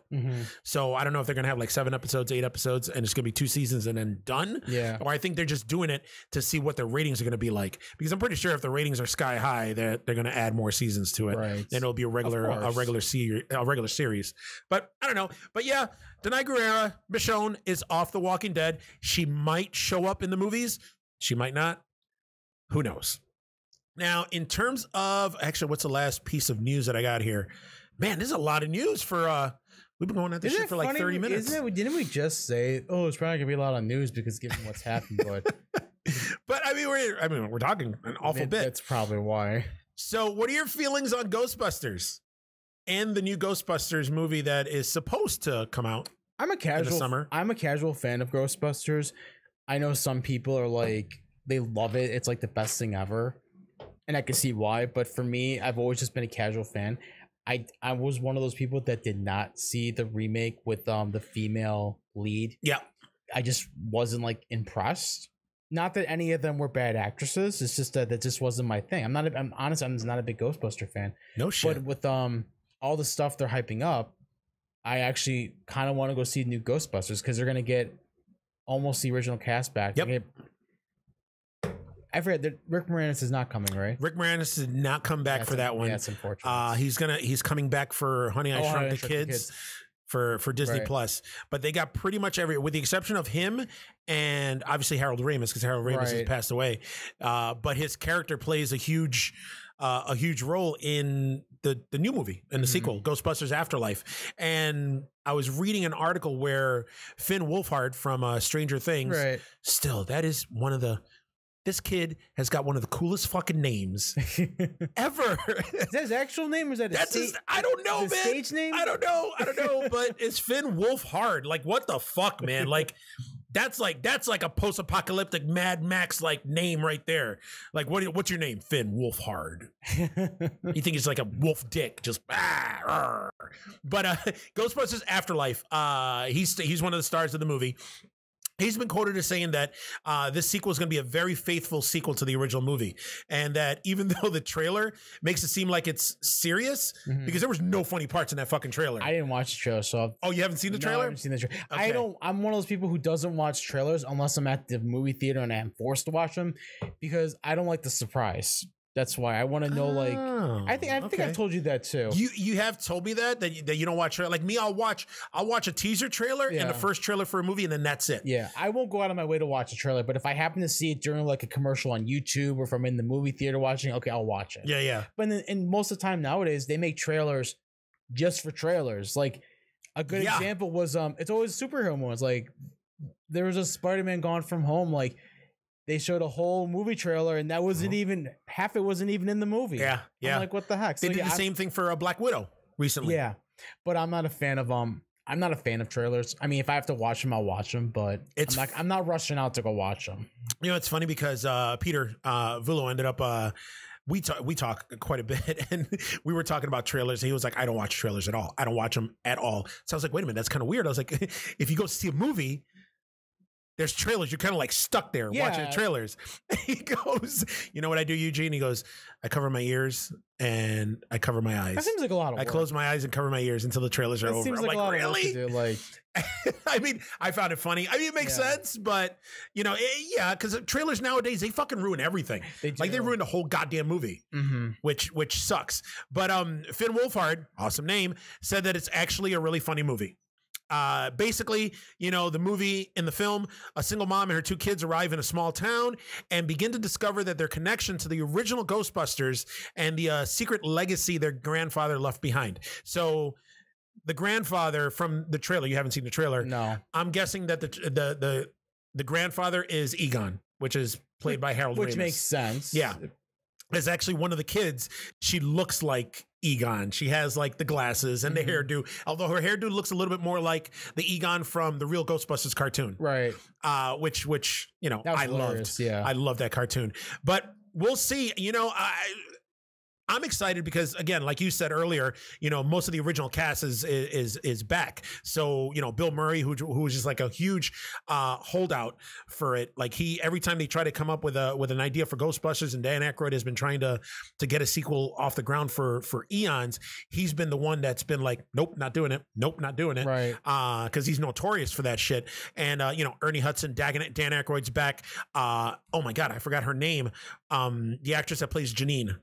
So I don't know if they're gonna have like 7 episodes, 8 episodes, and it's gonna be 2 seasons and then done. Yeah. Or I think they're just doing it to see what their ratings are gonna be like. Because I'm pretty sure if the ratings are sky high, they're gonna add more seasons to it. Right. And it'll be a regular series. But I don't know. But yeah, Denai Guerrera, Michonne, is off The Walking Dead. She might show up in the movies. She might not. Who knows? Now, in terms of actually, what's the last piece of news that I got here? Man, there's a lot of news for we've been going at this shit for like 30 minutes. Didn't we just say, it's probably gonna be a lot of news because given what's happened, but I mean we're talking an awful bit. That's probably why. So what are your feelings on Ghostbusters and the new Ghostbusters movie that is supposed to come out? I'm a casual summer. I'm a casual fan of Ghostbusters. I know some people are like they love it. It's like the best thing ever. And I can see why, but for me, I've always just been a casual fan. I was one of those people that did not see the remake with the female lead. Yeah. I just wasn't like impressed. Not that any of them were bad actresses. It's just that just wasn't my thing. I'm honest, I'm not a big Ghostbuster fan. No shit. But with all the stuff they're hyping up, I actually kind of want to go see new Ghostbusters because they're gonna get almost the original cast back. Yep. I forget that Rick Moranis is not coming, right? Rick Moranis did not come back for that one. That's unfortunate. He's coming back for Honey, I Shrunk the Kids for Disney Plus. But they got pretty much with the exception of him and obviously Harold Ramis, because Harold Ramis has passed away. But his character plays a huge role in the new movie, in the sequel, Ghostbusters Afterlife. And I was reading an article where Finn Wolfhard from Stranger Things, still, that is one of the... This kid has got one of the coolest fucking names ever. Is that his actual name? Or is that I don't know, man. Stage name? I don't know. But it's Finn Wolfhard. Like, what the fuck, man? Like, That's like a post-apocalyptic Mad Max like name right there. Like what's your name? Finn Wolfhard. You think he's like a wolf dick, just but Ghostbusters Afterlife. He's one of the stars of the movie. He's been quoted as saying that this sequel is going to be a very faithful sequel to the original movie, and that even though the trailer makes it seem like it's serious, because there was no funny parts in that fucking trailer. I didn't watch the trailer, so you haven't seen the trailer? No, I haven't seen the trailer. Okay. I'm one of those people who doesn't watch trailers unless I'm at the movie theater and I'm forced to watch them because I don't like the surprise. That's why I want to know. Like, I think I've told you that too. You have told me that you don't watch trailer. Like me, I'll watch a teaser trailer and the first trailer for a movie, and then that's it. Yeah, I won't go out of my way to watch a trailer, but if I happen to see it during like a commercial on YouTube or if I'm in the movie theater watching, okay, I'll watch it. Yeah. But and most of the time nowadays, they make trailers just for trailers. Like a good example was it's always superhero movies. Like there was a Spider-Man Gone From Home. Like they showed a whole movie trailer, and that wasn't even half. It wasn't even in the movie. Yeah. I'm like, what the heck? They did the same thing for Black Widow recently. Yeah, but I'm not a fan of I'm not a fan of trailers. I mean, if I have to watch them, I'll watch them, but I'm not rushing out to go watch them. You know, it's funny because Peter Vullo ended up. We talk quite a bit, and we were talking about trailers. And he was like, "I don't watch trailers at all. I don't watch them at all." So I was like, "Wait a minute, that's kind of weird." I was like, "If you go see a movie, there's trailers. You're kind of like stuck there watching the trailers." He goes, "You know what I do, Eugene?" He goes, "I cover my ears and I cover my eyes. That seems like a lot of work. I close my eyes and cover my ears until the trailers are over." Seems I'm like a lot of work to do, like, I mean, I found it funny. I mean, it makes sense, but you know, because trailers nowadays they fucking ruin everything. They ruined the whole goddamn movie, which sucks. But Finn Wolfhard, awesome name, said that it's actually a really funny movie. Basically, you know, the movie in the film, a single mom and her two kids arrive in a small town and begin to discover that their connection to the original Ghostbusters and the secret legacy their grandfather left behind. So the grandfather from the trailer, you haven't seen the trailer. No. I'm guessing that the grandfather is Egon, which is played by Harold Ramis. Which makes sense. Yeah. Is actually one of the kids. She looks like Egon. She has like the glasses and the hairdo, although her hairdo looks a little bit more like the Egon from the real Ghostbusters cartoon. Right. Which, you know, I loved. Yeah. I love that cartoon. But we'll see. You know, I'm excited because, again, like you said earlier, you know, most of the original cast is back. So, you know, Bill Murray, who was just like a huge holdout for it. Like every time they try to come up with an idea for Ghostbusters, and Dan Aykroyd has been trying to get a sequel off the ground for eons. He's been the one that's been like, nope, not doing it. Nope, not doing it. Right. Because he's notorious for that shit. And you know, Ernie Hudson, Dan Aykroyd's back. Oh my God, I forgot her name. The actress that plays Janine.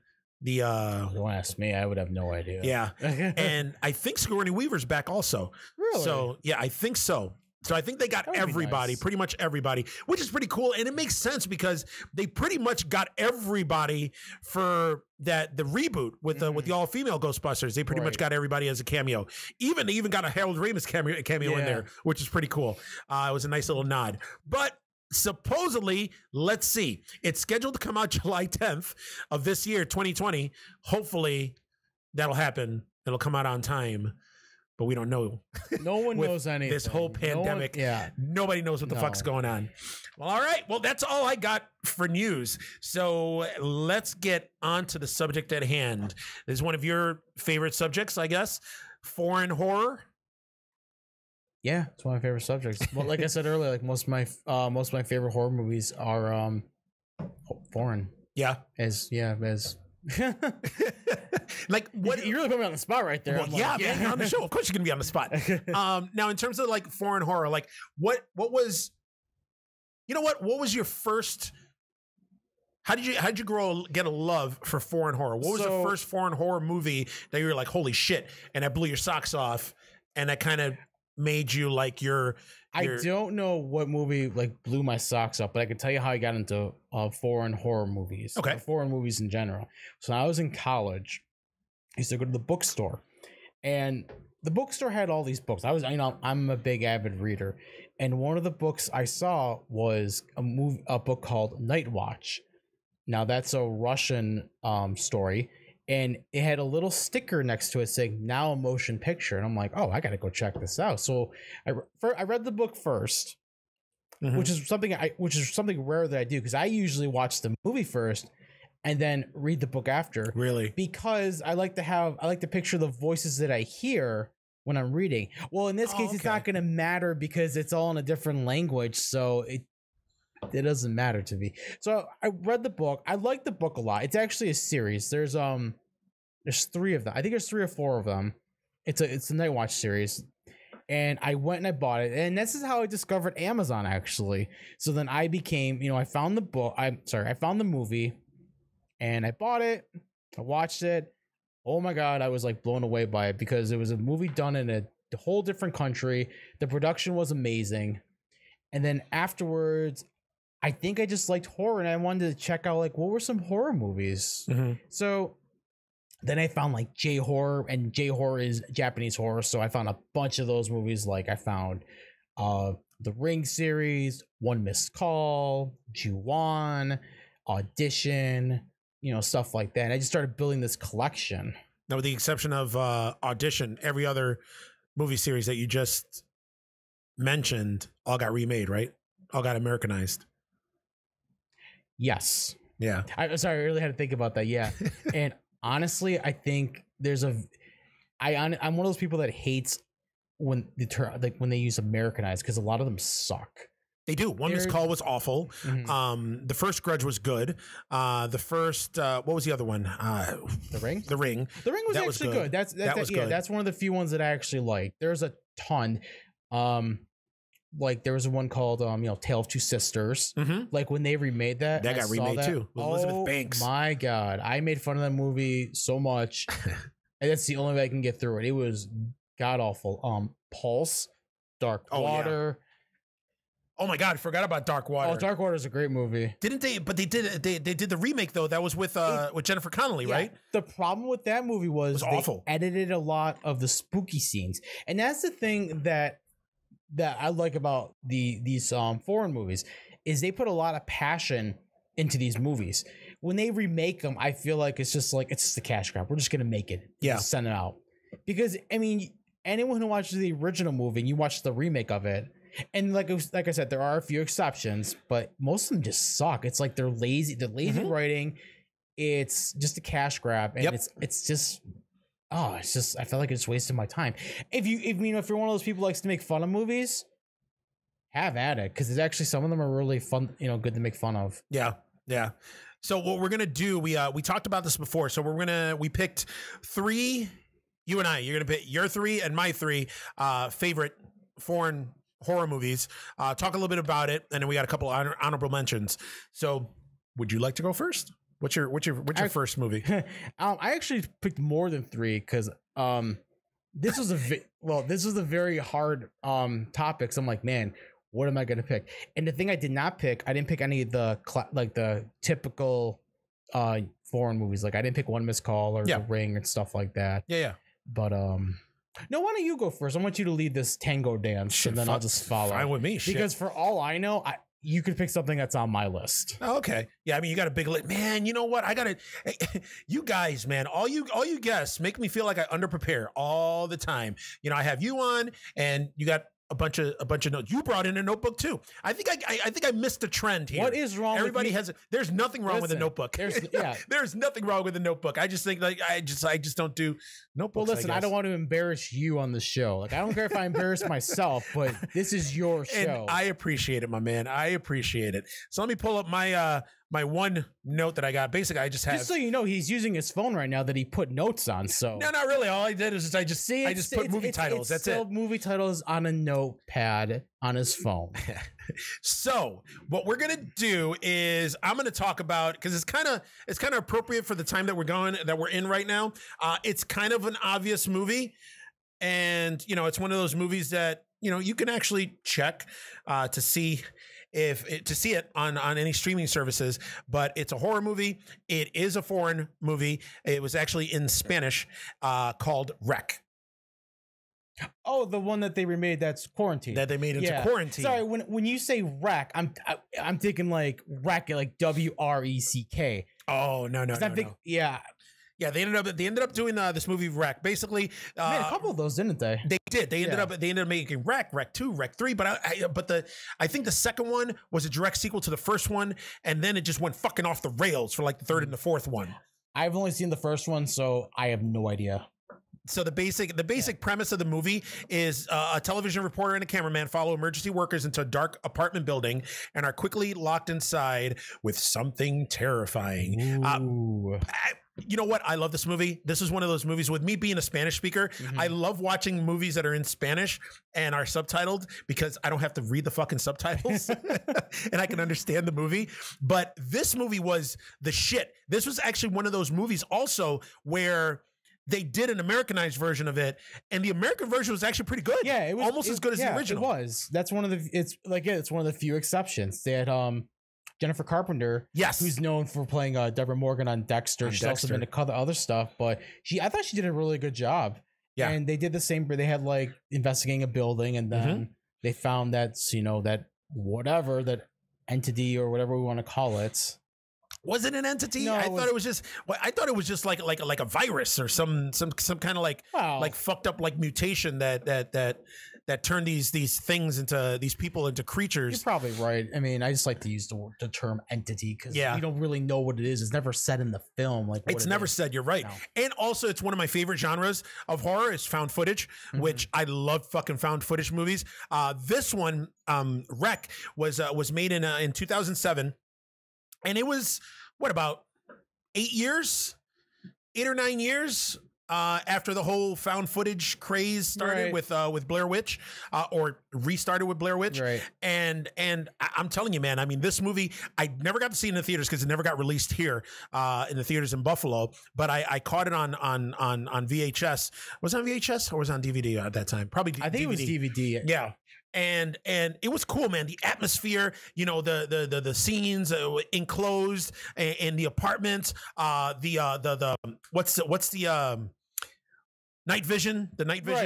Don't ask me. I would have no idea. Yeah. And I think Sigourney Weaver's back also. Really? So yeah, I think so. So I think they got everybody, pretty much everybody, which is pretty cool. And it makes sense because they pretty much got everybody for the reboot with the all-female Ghostbusters. They pretty much got everybody as a cameo. They even got a Harold Ramis cameo in there, which is pretty cool. It was a nice little nod. But supposedly, let's see, it's scheduled to come out July 10th of this year, 2020. Hopefully that'll happen. It'll come out on time, but we don't know. No one knows anything. This whole pandemic. Nobody knows what the fuck's going on. Well, all right. Well, that's all I got for news. So let's get on to the subject at hand. This is one of your favorite subjects, I guess. Foreign horror. Yeah, it's one of my favorite subjects. Well, like I said earlier, like most of my favorite horror movies are foreign. Yeah. Like what you really put me on the spot right there. Well, man, you're on the show. Of course you're gonna be on the spot. Now in terms of like foreign horror, like what was, you know, what was your first, how did you get a love for foreign horror? What was the first foreign horror movie that you were like, holy shit, and that blew your socks off and that kind of made you like I don't know what movie like blew my socks up, but I can tell you how I got into foreign horror movies. Okay. Foreign movies in general. So when I was in college, I used to go to the bookstore, and the bookstore had all these books. I'm a big avid reader, and one of the books I saw was a book called Night Watch. Now that's a Russian story. And it had a little sticker next to it saying "Now a Motion Picture," and I'm like, "Oh, I gotta go check this out." So I read the book first. which is something rare that I do, because I usually watch the movie first and then read the book after. Really? Because I like to picture the voices that I hear when I'm reading. Well, in this case, it's not going to matter because it's all in a different language, so it doesn't matter to me. So I read the book. I like the book a lot. It's actually a series. There's 3 of them. I think there's 3 or 4 of them. It's a Night Watch series. And I went and I bought it. And this is how I discovered Amazon, actually. So then I became, I found the book. I found the movie and I bought it. I watched it. Oh my God. I was like blown away by it because it was a movie done in a whole different country. The production was amazing. And then afterwards, I think I just liked horror and I wanted to check out like what were some horror movies. Mm-hmm. So then I found like J-horror, and J-horror is Japanese horror. So I found a bunch of those movies. Like I found the Ring series, One Missed Call, Ju-On, Audition, stuff like that. And I just started building this collection. Now, with the exception of Audition, every other movie series that you just mentioned all got remade, right? All got Americanized. Yes. Yeah. I'm sorry, I really had to think about that. Yeah. And honestly, I think I'm one of those people that hates when they use Americanized, because a lot of them suck. They do. One Missed Call was awful. Mm-hmm. The first Grudge was good. The first what was the other one? The Ring. The Ring. The Ring was actually good. That was good. That's one of the few ones that I actually like. There's a ton. Like there was one called Tale of Two Sisters. Mm-hmm. Like when they remade that got remade too with Elizabeth Banks. My God, I made fun of that movie so much, and that's the only way I can get through it. It was god awful. Pulse, Dark Water. Yeah. Oh my God, I forgot about Dark Water. Oh, Dark Water is a great movie. Didn't they? But they did the remake though. That was with Jennifer Connelly, right? The problem with that movie was awful. They edited a lot of the spooky scenes, and that's the thing that I like about these foreign movies is they put a lot of passion into these movies. When they remake them, I feel like it's just a cash grab. We're just gonna make it, send it out. Because I mean, anyone who watches the original movie and you watch the remake of it, and like I said, there are a few exceptions, but most of them just suck. It's like they're lazy mm-hmm. writing. It's just a cash grab, and it's just. Oh, it's just, I felt like it's wasting my time. If you're one of those people who likes to make fun of movies, have at it. Cause there's actually, some of them are really fun, good to make fun of. Yeah. Yeah. So what we're going to do, we talked about this before. So we picked 3, you and I, you're going to pick your 3 and my 3, favorite foreign horror movies, talk a little bit about it. And then we got a couple honorable mentions. So would you like to go first? What's your first movie? I actually picked more than 3 because this was a very hard topic. So I'm like, man, what am I gonna pick? And the thing I didn't pick any of the typical foreign movies. Like I didn't pick One Missed Call or The Ring and stuff like that. Yeah. But no, why don't you go first? I want you to lead this tango dance, and then I'll just follow. Fine with me. Because for all I know, you could pick something that's on my list. Oh, okay. Yeah, I mean, you got a big list. Man, you know what? You guys, man, all you guests make me feel like I underprepare all the time. I have you on, and you got a bunch of notes. You brought in a notebook too. I think I missed a trend here. What is wrong? Everybody there's nothing wrong with a notebook. There's nothing wrong with a notebook. I just think I just don't do notebooks. Well, listen, I don't want to embarrass you on the show. Like I don't care if I embarrass myself, but this is your show. And I appreciate it, my man. I appreciate it. So let me pull up my my one note that I got. Basically, I just have. Just so you know, he's using his phone right now that he put notes on. So no, not really. All I did is I just put movie titles. That's it. Movie titles on a notepad on his phone. So what we're gonna do is I'm gonna talk about, because it's kind of appropriate for the time that we're in right now. It's kind of an obvious movie, and it's one of those movies that you can actually check to see it on any streaming services, but it's a horror movie. It is a foreign movie. It was actually in Spanish, called Wreck. Oh, the one that they remade that's Quarantine. That they made into Quarantine. Sorry, when you say Wreck, I'm thinking like Wreck, like WRECK. Oh, no. Yeah. Yeah, they ended up doing this movie Wreck. Basically, They made a couple of those, didn't they? They did. They ended up making Wreck 2, Wreck 3. But I think the second one was a direct sequel to the first one, and then it just went fucking off the rails for like the third and the fourth one. I've only seen the first one, so I have no idea. So the basic premise of the movie is a television reporter and a cameraman follow emergency workers into a dark apartment building and are quickly locked inside with something terrifying. You know what? I love this movie. This is one of those movies. With me being a Spanish speaker, I love watching movies that are in Spanish and are subtitled because I don't have to read the fucking subtitles and I can understand the movie. But this movie was the shit. This was actually one of those movies also where they did an Americanized version of it, and the American version was actually pretty good. Yeah, it was almost as good as the original. It was. That's one of the. It's one of the few exceptions. They had Jennifer Carpenter, yes, who's known for playing Deborah Morgan on Dexter. She's also been in other stuff, but I thought she did a really good job. Yeah, and they did the same. They had like investigating a building, and then they found that that whatever that entity or whatever we want to call it. Was it an entity? No, I thought it was just. Well, I thought it was just like a virus or some kind of like fucked up like mutation that turned these things into these people into creatures. You're probably right. I mean, I just like to use the term entity because we don't really know what it is. It's never said in the film. Like it's never said. You're right. No. And also, it's one of my favorite genres of horror is found footage, which I love fucking found footage movies. This one, Wreck, was made in 2007. And it was, what, about 8 or 9 years after the whole found footage craze started with Blair Witch, or restarted with Blair Witch. Right. And I'm telling you, man, I mean, this movie, I never got to see it in the theaters because it never got released here in the theaters in Buffalo. But I caught it on VHS. Was it on VHS or was it on DVD at that time? Probably I think DVD. It was DVD. Yeah. And it was cool, man. The atmosphere, the scenes enclosed in the apartments, what's the night vision,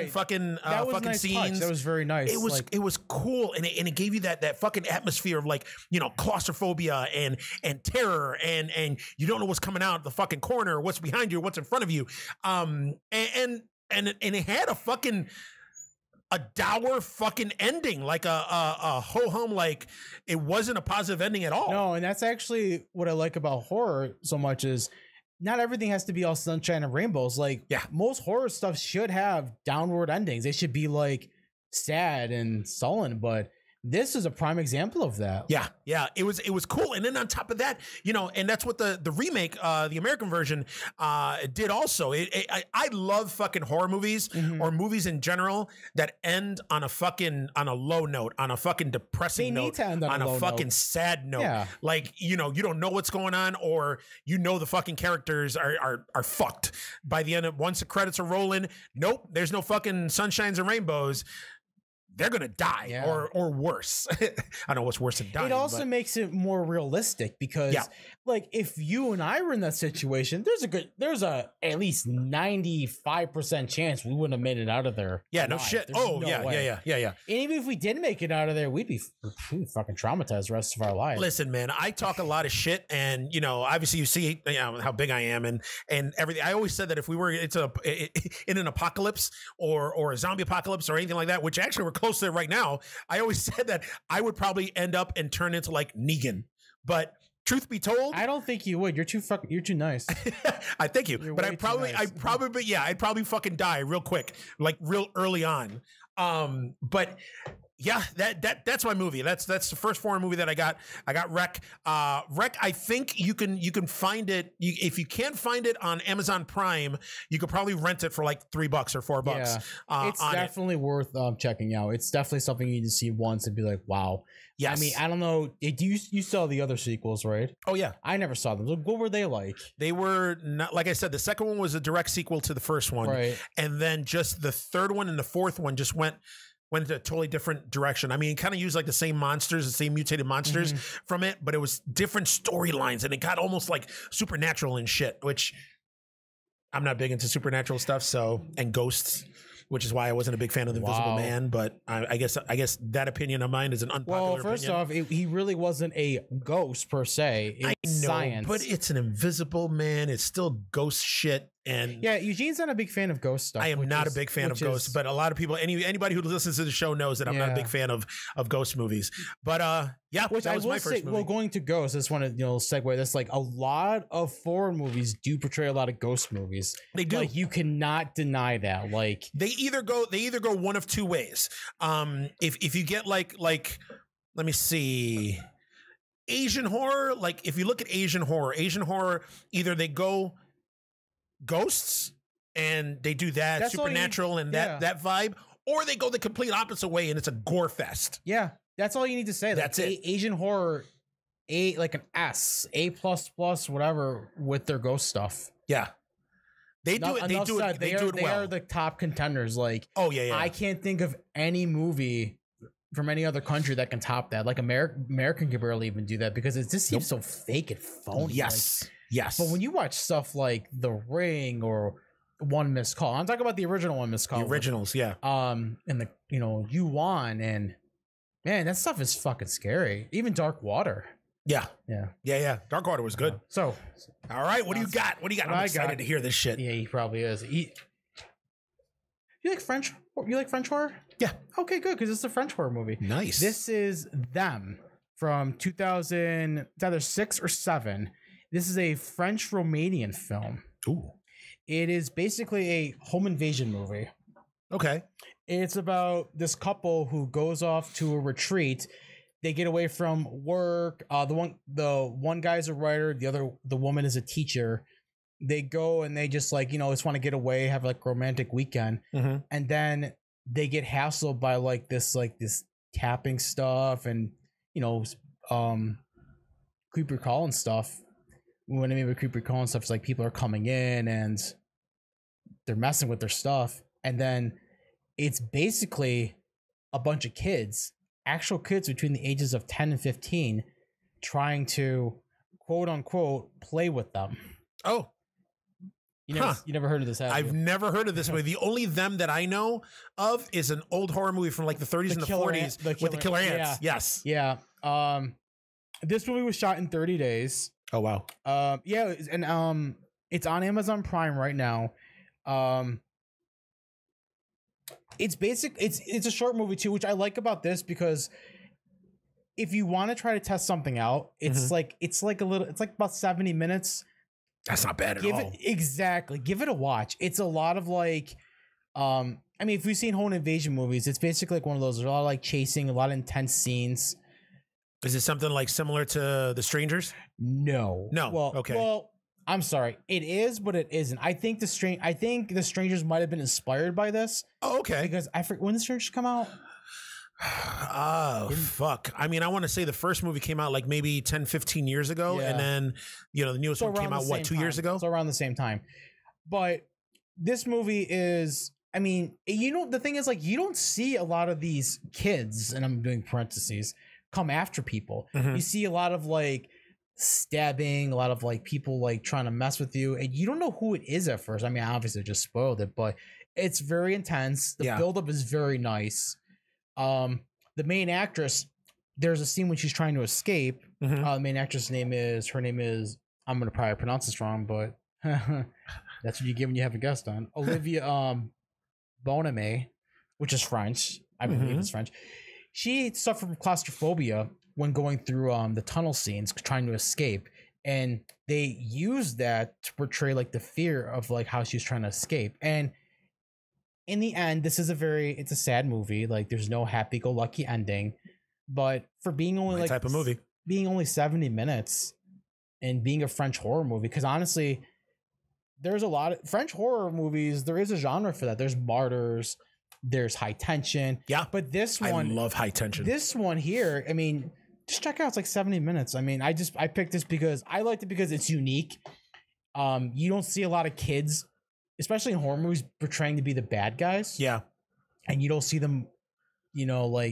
fucking nice scenes. Touch. That was very nice. It was cool, and it gave you that fucking atmosphere of like claustrophobia and terror, and you don't know what's coming out the fucking corner, what's behind you, what's in front of you, and it had a dour fucking ending, like a ho-hum, like it wasn't a positive ending at all. No, and that's actually what I like about horror so much is not everything has to be all sunshine and rainbows. Like most horror stuff should have downward endings. They should be like sad and sullen, but this is a prime example of that. Yeah, it was cool. And then on top of that, and that's what the remake, the American version, did also. I love fucking horror movies or movies in general that end on a low note, on a fucking depressing note, on a fucking sad note. Yeah. Like, you don't know what's going on, or the fucking characters are fucked by the end of once the credits are rolling. Nope, there's no fucking sunshines and rainbows. They're gonna die, or worse. I don't know what's worse than dying. It also makes it more realistic because, like, if you and I were in that situation, there's a at least 95% chance we wouldn't have made it out of there. Yeah, alive. No shit. Yeah. And even if we did make it out of there, we'd be fucking traumatized the rest of our lives. Listen, man, I talk a lot of shit, and obviously you see how big I am and everything. I always said that if we were in an apocalypse or a zombie apocalypse or anything like that, which actually we're close to it right now, I always said that I would probably end up and turn into like Negan. But truth be told, I don't think you would. You're too nice. I thank you. But I'd probably fucking die real quick, like real early on. But yeah, that's my movie. That's the first foreign movie that I got. I got Wreck. Wreck. I think you can find it. If you can't find it on Amazon Prime, you could probably rent it for like $3 or $4. Yeah. It's definitely worth checking out. It's definitely something you need to see once and be like, wow. Yes. I mean, I don't know. You saw the other sequels, right? Oh yeah. I never saw them. What were they like? They were not, like I said, the second one was a direct sequel to the first one, right? And then just the third one and the fourth one just went into a totally different direction. I mean, it kind of used like the same monsters, the same mutated monsters from it, but it was different storylines, and it got almost like supernatural and shit, which I'm not big into supernatural stuff, and ghosts. which is why I wasn't a big fan of the Invisible Man. But I guess that opinion of mine is an unpopular Well, first opinion. off, he really wasn't a ghost per se. It's science, but it's an Invisible Man. It's still ghost shit. And yeah, Eugene's not a big fan of ghost stuff. I am not a big fan of ghosts, but a lot of people, anybody who listens to the show knows that I'm not a big fan of ghost movies. But yeah, which that was my first movie. Well, going to ghosts, I just want to segue this. Like a lot of foreign movies do portray a lot of ghost movies. They do. Like you cannot deny that. Like they either go one of two ways. If you get like let me see, Asian horror. Like if you look at Asian horror, either they go ghosts and they do that supernatural and that vibe, or they go the complete opposite way and it's a gore fest. Yeah, that's all you need to say. That's it. Asian horror, like an S, A++, whatever with their ghost stuff. Yeah, they do it. They do it. They do it well. They are the top contenders. Like, oh yeah. I can't think of any movie from any other country that can top that. Like American can barely even do that because it just seems so fake and phony. Yes. Like, yes. But when you watch stuff like The Ring or One Missed Call, I'm talking about the original One Missed Call. The originals, yeah. And the Yuan, and man, that stuff is fucking scary. Even Dark Water. Yeah. Yeah. Dark Water was good. So, all right, what do you got? I'm excited to hear this shit. Yeah, he probably is. You like French? You like French horror? Yeah. Okay, good, because it's a French horror movie. Nice. This is Them from 2000. It's either 6 or 7. This is a French-Romanian film. Ooh. It is basically a home invasion movie. Okay. It's about this couple who goes off to a retreat. They get away from work. The one guy's a writer. The woman is a teacher. They go and they just just want to get away, have like a romantic weekend. Mm-hmm. And then they get hassled by this tapping stuff and, creepy call and stuff. When I mean by creepy call and stuff, it's like people are coming in and they're messing with their stuff. And then it's basically a bunch of kids, actual kids between the ages of 10 and 15, trying to quote unquote play with them. Oh, you never heard of this? I've never heard of this movie. The only Them that I know of is an old horror movie from like the 30s and the 40s with the killer ants. Yeah. Yes. Yeah. This movie was shot in 30 days. Oh wow. Yeah, and it's on Amazon Prime right now. It's a short movie too, which I like about this because if you want to try to test something out, it's like about 70 minutes. That's not bad at all. Exactly. Give it a watch. It's a lot of if we've seen home invasion movies, it's basically like one of those. There's a lot of chasing, a lot of intense scenes. Is it something like similar to The Strangers? No. Well, okay. Well, I'm sorry. It is, but it isn't. I think The Strangers might have been inspired by this. Oh, okay. Because I forget when The Strangers come out. Oh, fuck. I mean, I want to say the first movie came out like maybe 10, 15 years ago. Yeah. And then, the newest one came out, 2 years ago? So around the same time. But this movie is, the thing is you don't see a lot of these kids, and I'm doing parentheses, come after people. Mm-hmm. You see a lot of stabbing, a lot of people trying to mess with you, and you don't know who it is at first. Obviously I just spoiled it, but it's very intense. The buildup is very nice. The main actress, there's a scene when she's trying to escape. Mm-hmm. The main actress' name is, I'm gonna probably pronounce this wrong, but that's what you get when you have a guest on. Olivia Boname, which is French. I believe it's French. She suffered from claustrophobia when going through the tunnel scenes trying to escape, and they used that to portray the fear of how she was trying to escape. And in the end, it's a sad movie. There's no happy-go-lucky ending, but for being only type of movie, being only 70 minutes and being a French horror movie, because honestly, there's a lot of French horror movies. There is a genre for that. There's Martyrs. There's High Tension. Yeah. But this one, I love High Tension. This one here, just check it out. It's 70 minutes. I picked this because I liked it because it's unique. You don't see a lot of kids, especially in horror movies, portraying to be the bad guys. Yeah. And you don't see them, I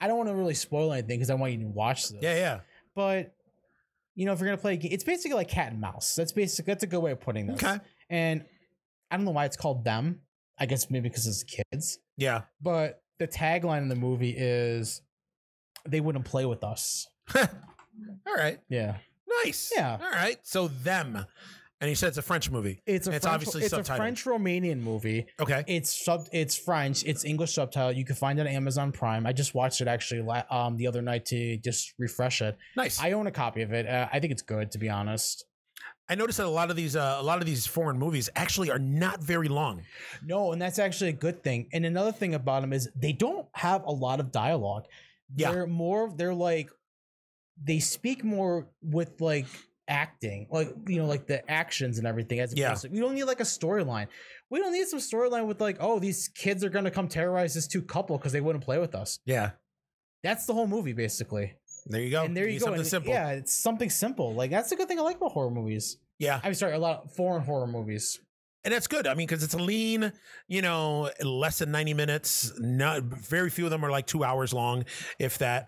don't want to really spoil anything because I want you to watch this. Yeah. But, if you're going to play a game, it's basically like cat and mouse. That's a good way of putting this. Okay. And I don't know why it's called Them. I guess maybe because it's kids. Yeah. But the tagline in the movie is, "They wouldn't play with us." All right. Yeah. Nice. Yeah. All right. So them. And he said it's a French movie. It's obviously it's subtitled. a French Romanian movie. Okay. It's French. It's English subtitle. You can find it on Amazon Prime. I just watched it actually the other night to just refresh it. Nice. I own a copy of it. I think it's good, to be honest. I noticed that a lot of these foreign movies actually are not very long. No, and that's actually a good thing. And another thing about them is they don't have a lot of dialogue. Yeah. They're like, they speak more with like acting, like, you know, like the actions and everything. As we don't need like a storyline. We don't need some storyline with like, oh, these kids are gonna come terrorize this 2 couple because they wouldn't play with us. Yeah. That's the whole movie, basically. There you go. And there you go. Something simple. Yeah, it's something simple. Like, that's a good thing I like about horror movies. Yeah. I'm sorry, a lot of foreign horror movies. And that's good. I mean, because it's a lean, you know, less than 90 minutes. Not very few of them are like 2 hours long, if that.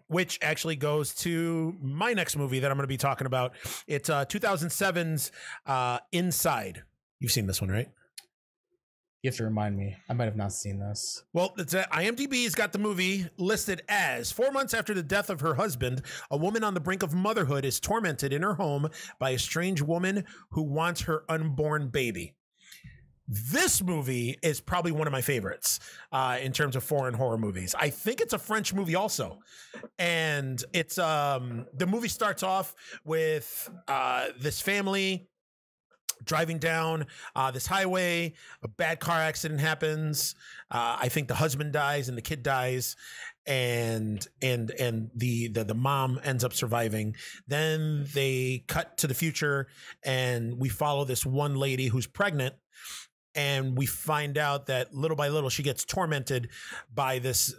Which actually goes to my next movie that I'm going to be talking about. It's 2007's Inside. You've seen this one, right? You have to remind me. I might have not seen this. Well, it's IMDb's got the movie listed as 4 months after the death of her husband, a woman on the brink of motherhood is tormented in her home by a strange woman who wants her unborn baby. This movie is probably one of my favorites in terms of foreign horror movies. I think it's a French movie also. And it's the movie starts off with this family driving down this highway. A bad car accident happens. I think the husband dies and the kid dies, and the mom ends up surviving. Then they cut to the future, and we follow this one lady who's pregnant. And we find out that little by little she gets tormented by this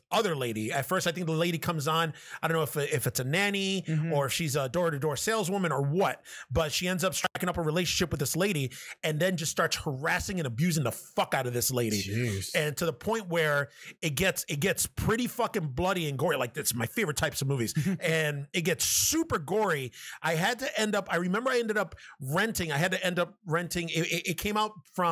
other lady. At first, I think the lady comes on. I don't know if it's a nanny or if she's a door-to-door saleswoman or what. But she ends up striking up a relationship with this lady, and then just starts harassing and abusing the fuck out of this lady. Jeez. And to the point where it gets pretty fucking bloody and gory. Like, that's my favorite types of movies. And it gets super gory. I remember I ended up renting. It came out from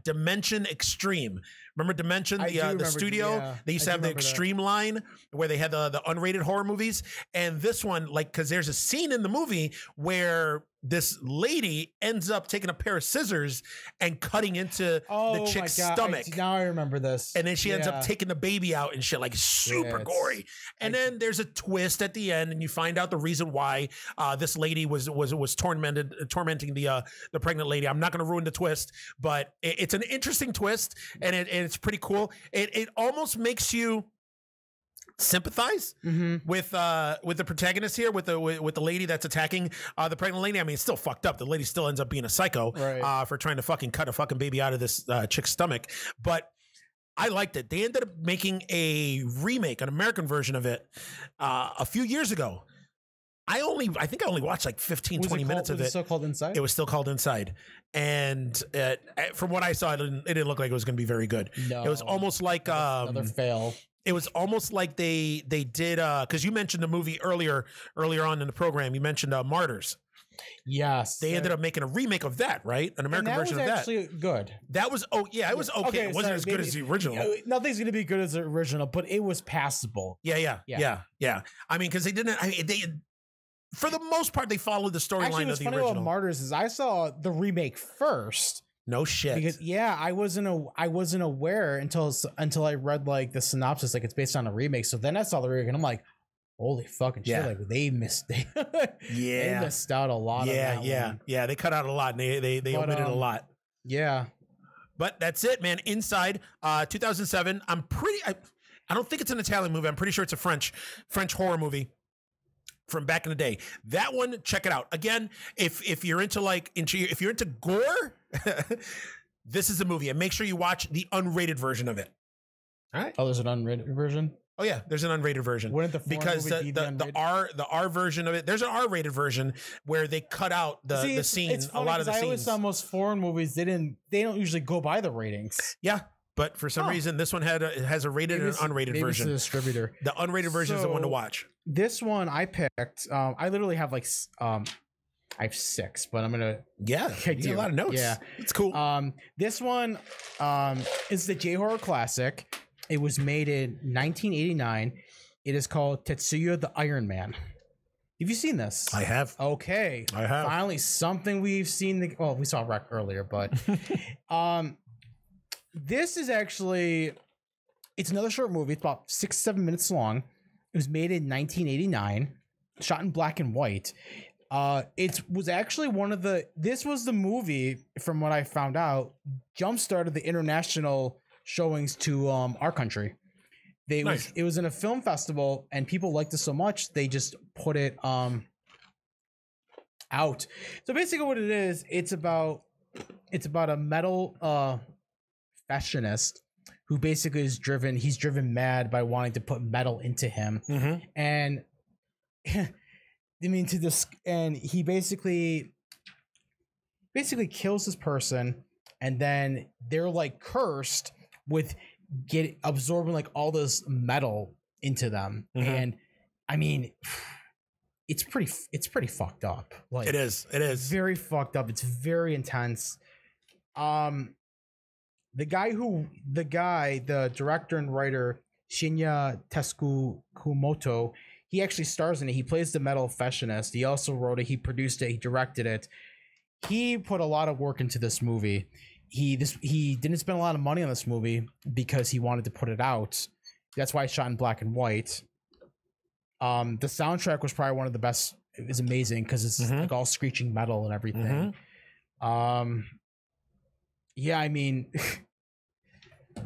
Dimension Extreme. Remember Dimension, the studio? Yeah, they used to have the Extreme line where they had the unrated horror movies. And this one, like, because there's a scene in the movie where this lady ends up taking a pair of scissors and cutting into the chick's stomach. Now I remember this. And then she ends up taking the baby out and shit, like super gory. And then there's a twist at the end, and you find out the reason why this lady was tormenting the pregnant lady. I'm not going to ruin the twist, but it's an interesting twist, and it's pretty cool. It almost makes you sympathize with the protagonist here, with the lady that's attacking the pregnant lady. I mean, it's still fucked up. The lady still ends up being a psycho for trying to fucking cut a fucking baby out of this chick's stomach. But I liked it. They ended up making a remake, an American version of it a few years ago. I think I only watched like 20 minutes of it. Was it still called Inside? It was still called Inside. And from what I saw, it didn't look like it was going to be very good. No. It was almost like another fail. It was almost like they did because you mentioned the movie earlier on in the program. You mentioned Martyrs. Yes, they ended up making a remake of that, right? An American version of that. Actually, good. That was it was okay. It wasn't as good as the original. Nothing's going to be good as the original, but it was passable. Yeah. I mean, because they didn't. I mean, they. For the most part, they followed the storyline of the original. Funny about Martyrs is I saw the remake first. No shit. Because I wasn't aware until I read like the synopsis, like it's based on a remake. So then I saw the remake and I'm like, holy fucking shit! Like they missed out a lot. Yeah. They cut out a lot. And they omitted a lot. Yeah. But that's it, man. Inside 2007. I don't think it's an Italian movie. I'm pretty sure it's a French horror movie from back in the day. That one, check it out. Again, if you're into gore, this is a movie, and make sure you watch the unrated version of it. All right. Oh, there's an unrated version? Oh yeah, there's an unrated version. Wouldn't the because the R version of it, there's an R-rated version where they cut out the scene. A lot of the scenes. I always saw most foreign movies they don't usually go by the ratings. Yeah. But for some reason, this one has a rated and an unrated version. It's the distributor. The unrated version is the one to watch. This one I picked. I literally have like I have 6, but I'm gonna You got a lot of notes. Yeah, it's cool. This one is the J-horror classic. It was made in 1989. It is called Tetsuya the Iron Man. Have you seen this? I have. Okay. I have. Finally, something we've seen. Well, we saw Wreck earlier, but this is actually, it's another short movie. It's about 6-7 minutes long. It was made in 1989, shot in black and white. It was actually this was the movie, from what I found out, jump-started the international showings to our country. Nice. It was in a film festival, and people liked it so much they just put it out. So basically, what it is, it's about a metal fashionist who basically he's driven mad by wanting to put metal into him, and I mean and he basically kills this person, and then they're like cursed with absorbing like all this metal into them. And I mean, it's pretty fucked up. Like, it is very fucked up. It's very intense. The director and writer Shinya Kumoto, he actually stars in it. He plays the metal fashionist. He also wrote it, he produced it, he directed it. He put a lot of work into this movie. He didn't spend a lot of money on this movie because he wanted to put it out. That's why it's shot in black and white. The soundtrack was probably one of the best. It was amazing because it's like all screeching metal and everything. Yeah, I mean,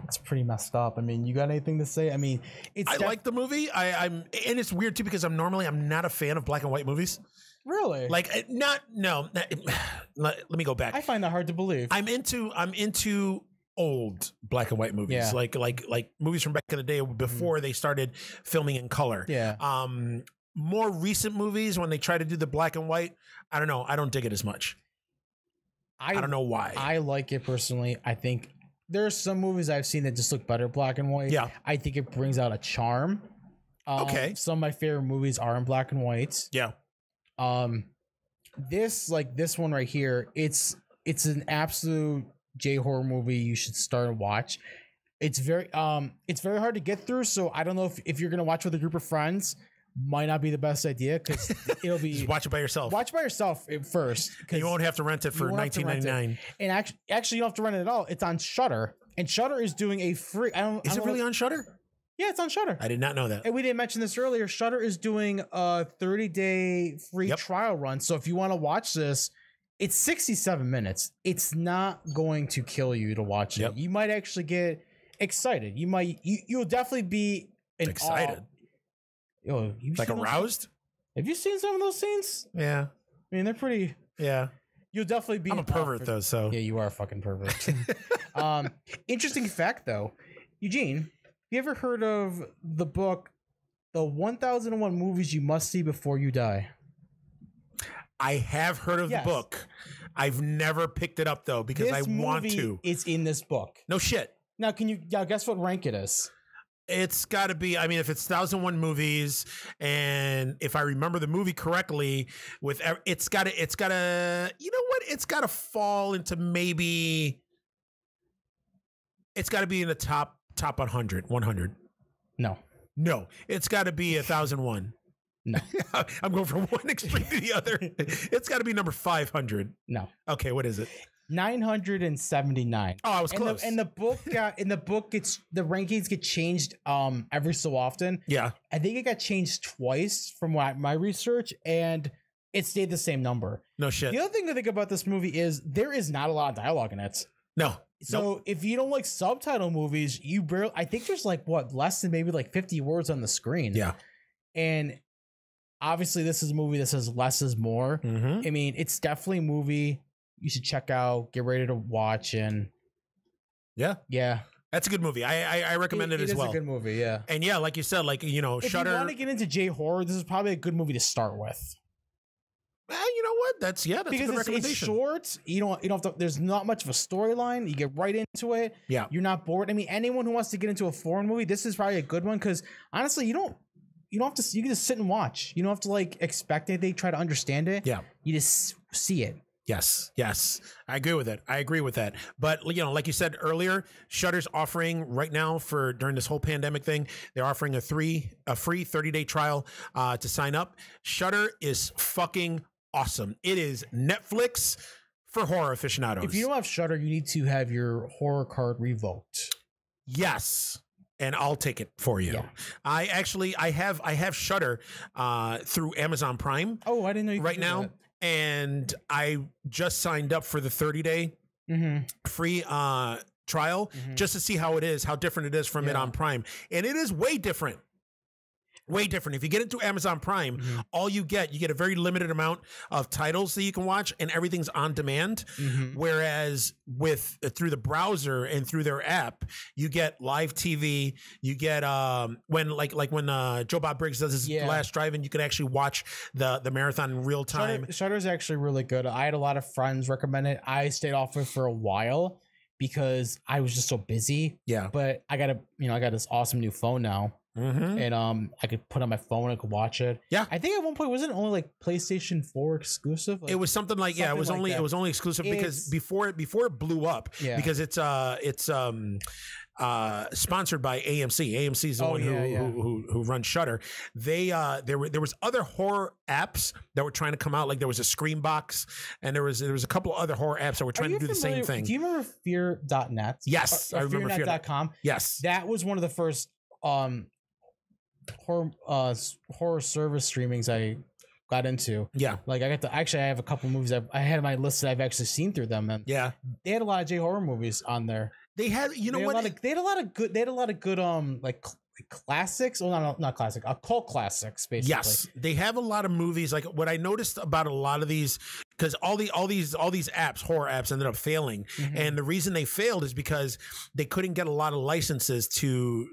it's pretty messed up. I mean, you got anything to say? I mean, I like the movie. And it's weird too because I'm not a fan of black and white movies. Really? Like, let me go back. I find that hard to believe. I'm into old black and white movies, like movies from back in the day before they started filming in color. Yeah. More recent movies, when they try to do the black and white, I don't know. I don't dig it as much. I don't know why. I like it personally. I think there are some movies I've seen that just look better black and white. Yeah. I think it brings out a charm. Okay. Some of my favorite movies are in black and white. Yeah. This one right here, it's an absolute J-horror movie you should start and watch. It's very hard to get through, so I don't know if you're gonna watch with a group of friends, might not be the best idea because it'll be just watch it by yourself. Watch by yourself first. You won't have to rent it for $19.99. And actually, you don't have to rent it at all. It's on Shudder, and Shudder is doing a free. Is it really on Shudder? Yeah, it's on Shudder. I did not know that. And we didn't mention this earlier. Shudder is doing a 30-day free trial run. So if you want to watch this, it's 67 minutes. It's not going to kill you to watch it. You might actually get excited. You'll definitely be excited. Yo, like aroused? Have you seen some of those scenes? Yeah. I mean, they're pretty. Yeah. You'll definitely be. I'm a pervert though, so. Yeah, you are a fucking pervert. Interesting fact though, Eugene, you ever heard of the book, The 1001 Movies You Must See Before You Die? I have heard of the book. I've never picked it up though because I want to. It's in this book. No shit. Now, can you guess what rank it is? It's got to be. I mean, if it's 1001 movies, and if I remember the movie correctly, it's got to. You know what? It's got to fall into maybe. It's got to be in the top 100. No, it's got to be 1001. No. I'm going from one extreme to the other. It's got to be number 500. No. Okay, what is it? 979. Oh, I was close. And the book gets the rankings get changed every so often. Yeah. I think it got changed twice from my research, and it stayed the same number. No shit. The other thing to think about this movie is there is not a lot of dialogue in it. No. So if you don't like subtitle movies, I think there's like less than maybe like 50 words on the screen. Yeah. And obviously this is a movie that says less is more. Mm-hmm. I mean, it's definitely a movie you should check out, get ready to watch, and yeah, that's a good movie. I recommend it as well. It's a good movie, yeah. And yeah, like you said, like Shudder. If you want to get into J-horror, this is probably a good movie to start with. You know what? That's a good recommendation. It's short. You don't have to. There's not much of a storyline. You get right into it. Yeah, you're not bored. I mean, anyone who wants to get into a foreign movie, this is probably a good one because honestly, you don't have to. You can just sit and watch. You don't have to like expect anything. Try to understand it. Yeah, you just see it. Yes, yes, I agree with it. I agree with that. But like you said earlier, Shudder's offering right now for during this whole pandemic thing, they're offering a free 30-day trial to sign up. Shudder is fucking awesome. It is Netflix for horror aficionados. If you don't have Shudder, you need to have your horror card revoked. Yes. And I'll take it for you. Yeah. I have Shudder through Amazon Prime. Oh, I didn't know you could right do now. that. And I just signed up for the 30-day free trial just to see how it is, how different it is from it on Prime. And it is way different. Way different. If you get into Amazon Prime, all you get a very limited amount of titles that you can watch, and everything's on demand. Whereas through the browser and through their app, you get live TV. You get when Joe Bob Briggs does his last drive-in, you can actually watch the marathon in real time. Shudder's actually really good. I had a lot of friends recommend it. I stayed off it for a while because I was just so busy. Yeah. But I got this awesome new phone now. And I could put on my phone, I could watch it. Yeah, I think at one point, was it only like PlayStation 4 exclusive? Like, it was something like it was only exclusive because before it blew up, because it's sponsored by AMC. AMC is the one who runs Shudder. There was other horror apps that were trying to come out. Like there was a Screambox, and there was a couple of other horror apps that were trying to do the same thing. Do you remember Fear.net? Yes, I remember Fear.com. Yes, that was one of the first horror service streamings I got into. Yeah, like I have a couple movies I had on my list that I've actually seen through them, and they had a lot of J horror movies on there. They had they had a lot of good like classics. Well, not classic, cult classics basically. Yes, they have a lot of movies. Like what I noticed about a lot of these, because all these apps, horror apps, ended up failing, and the reason they failed is because they couldn't get a lot of licenses to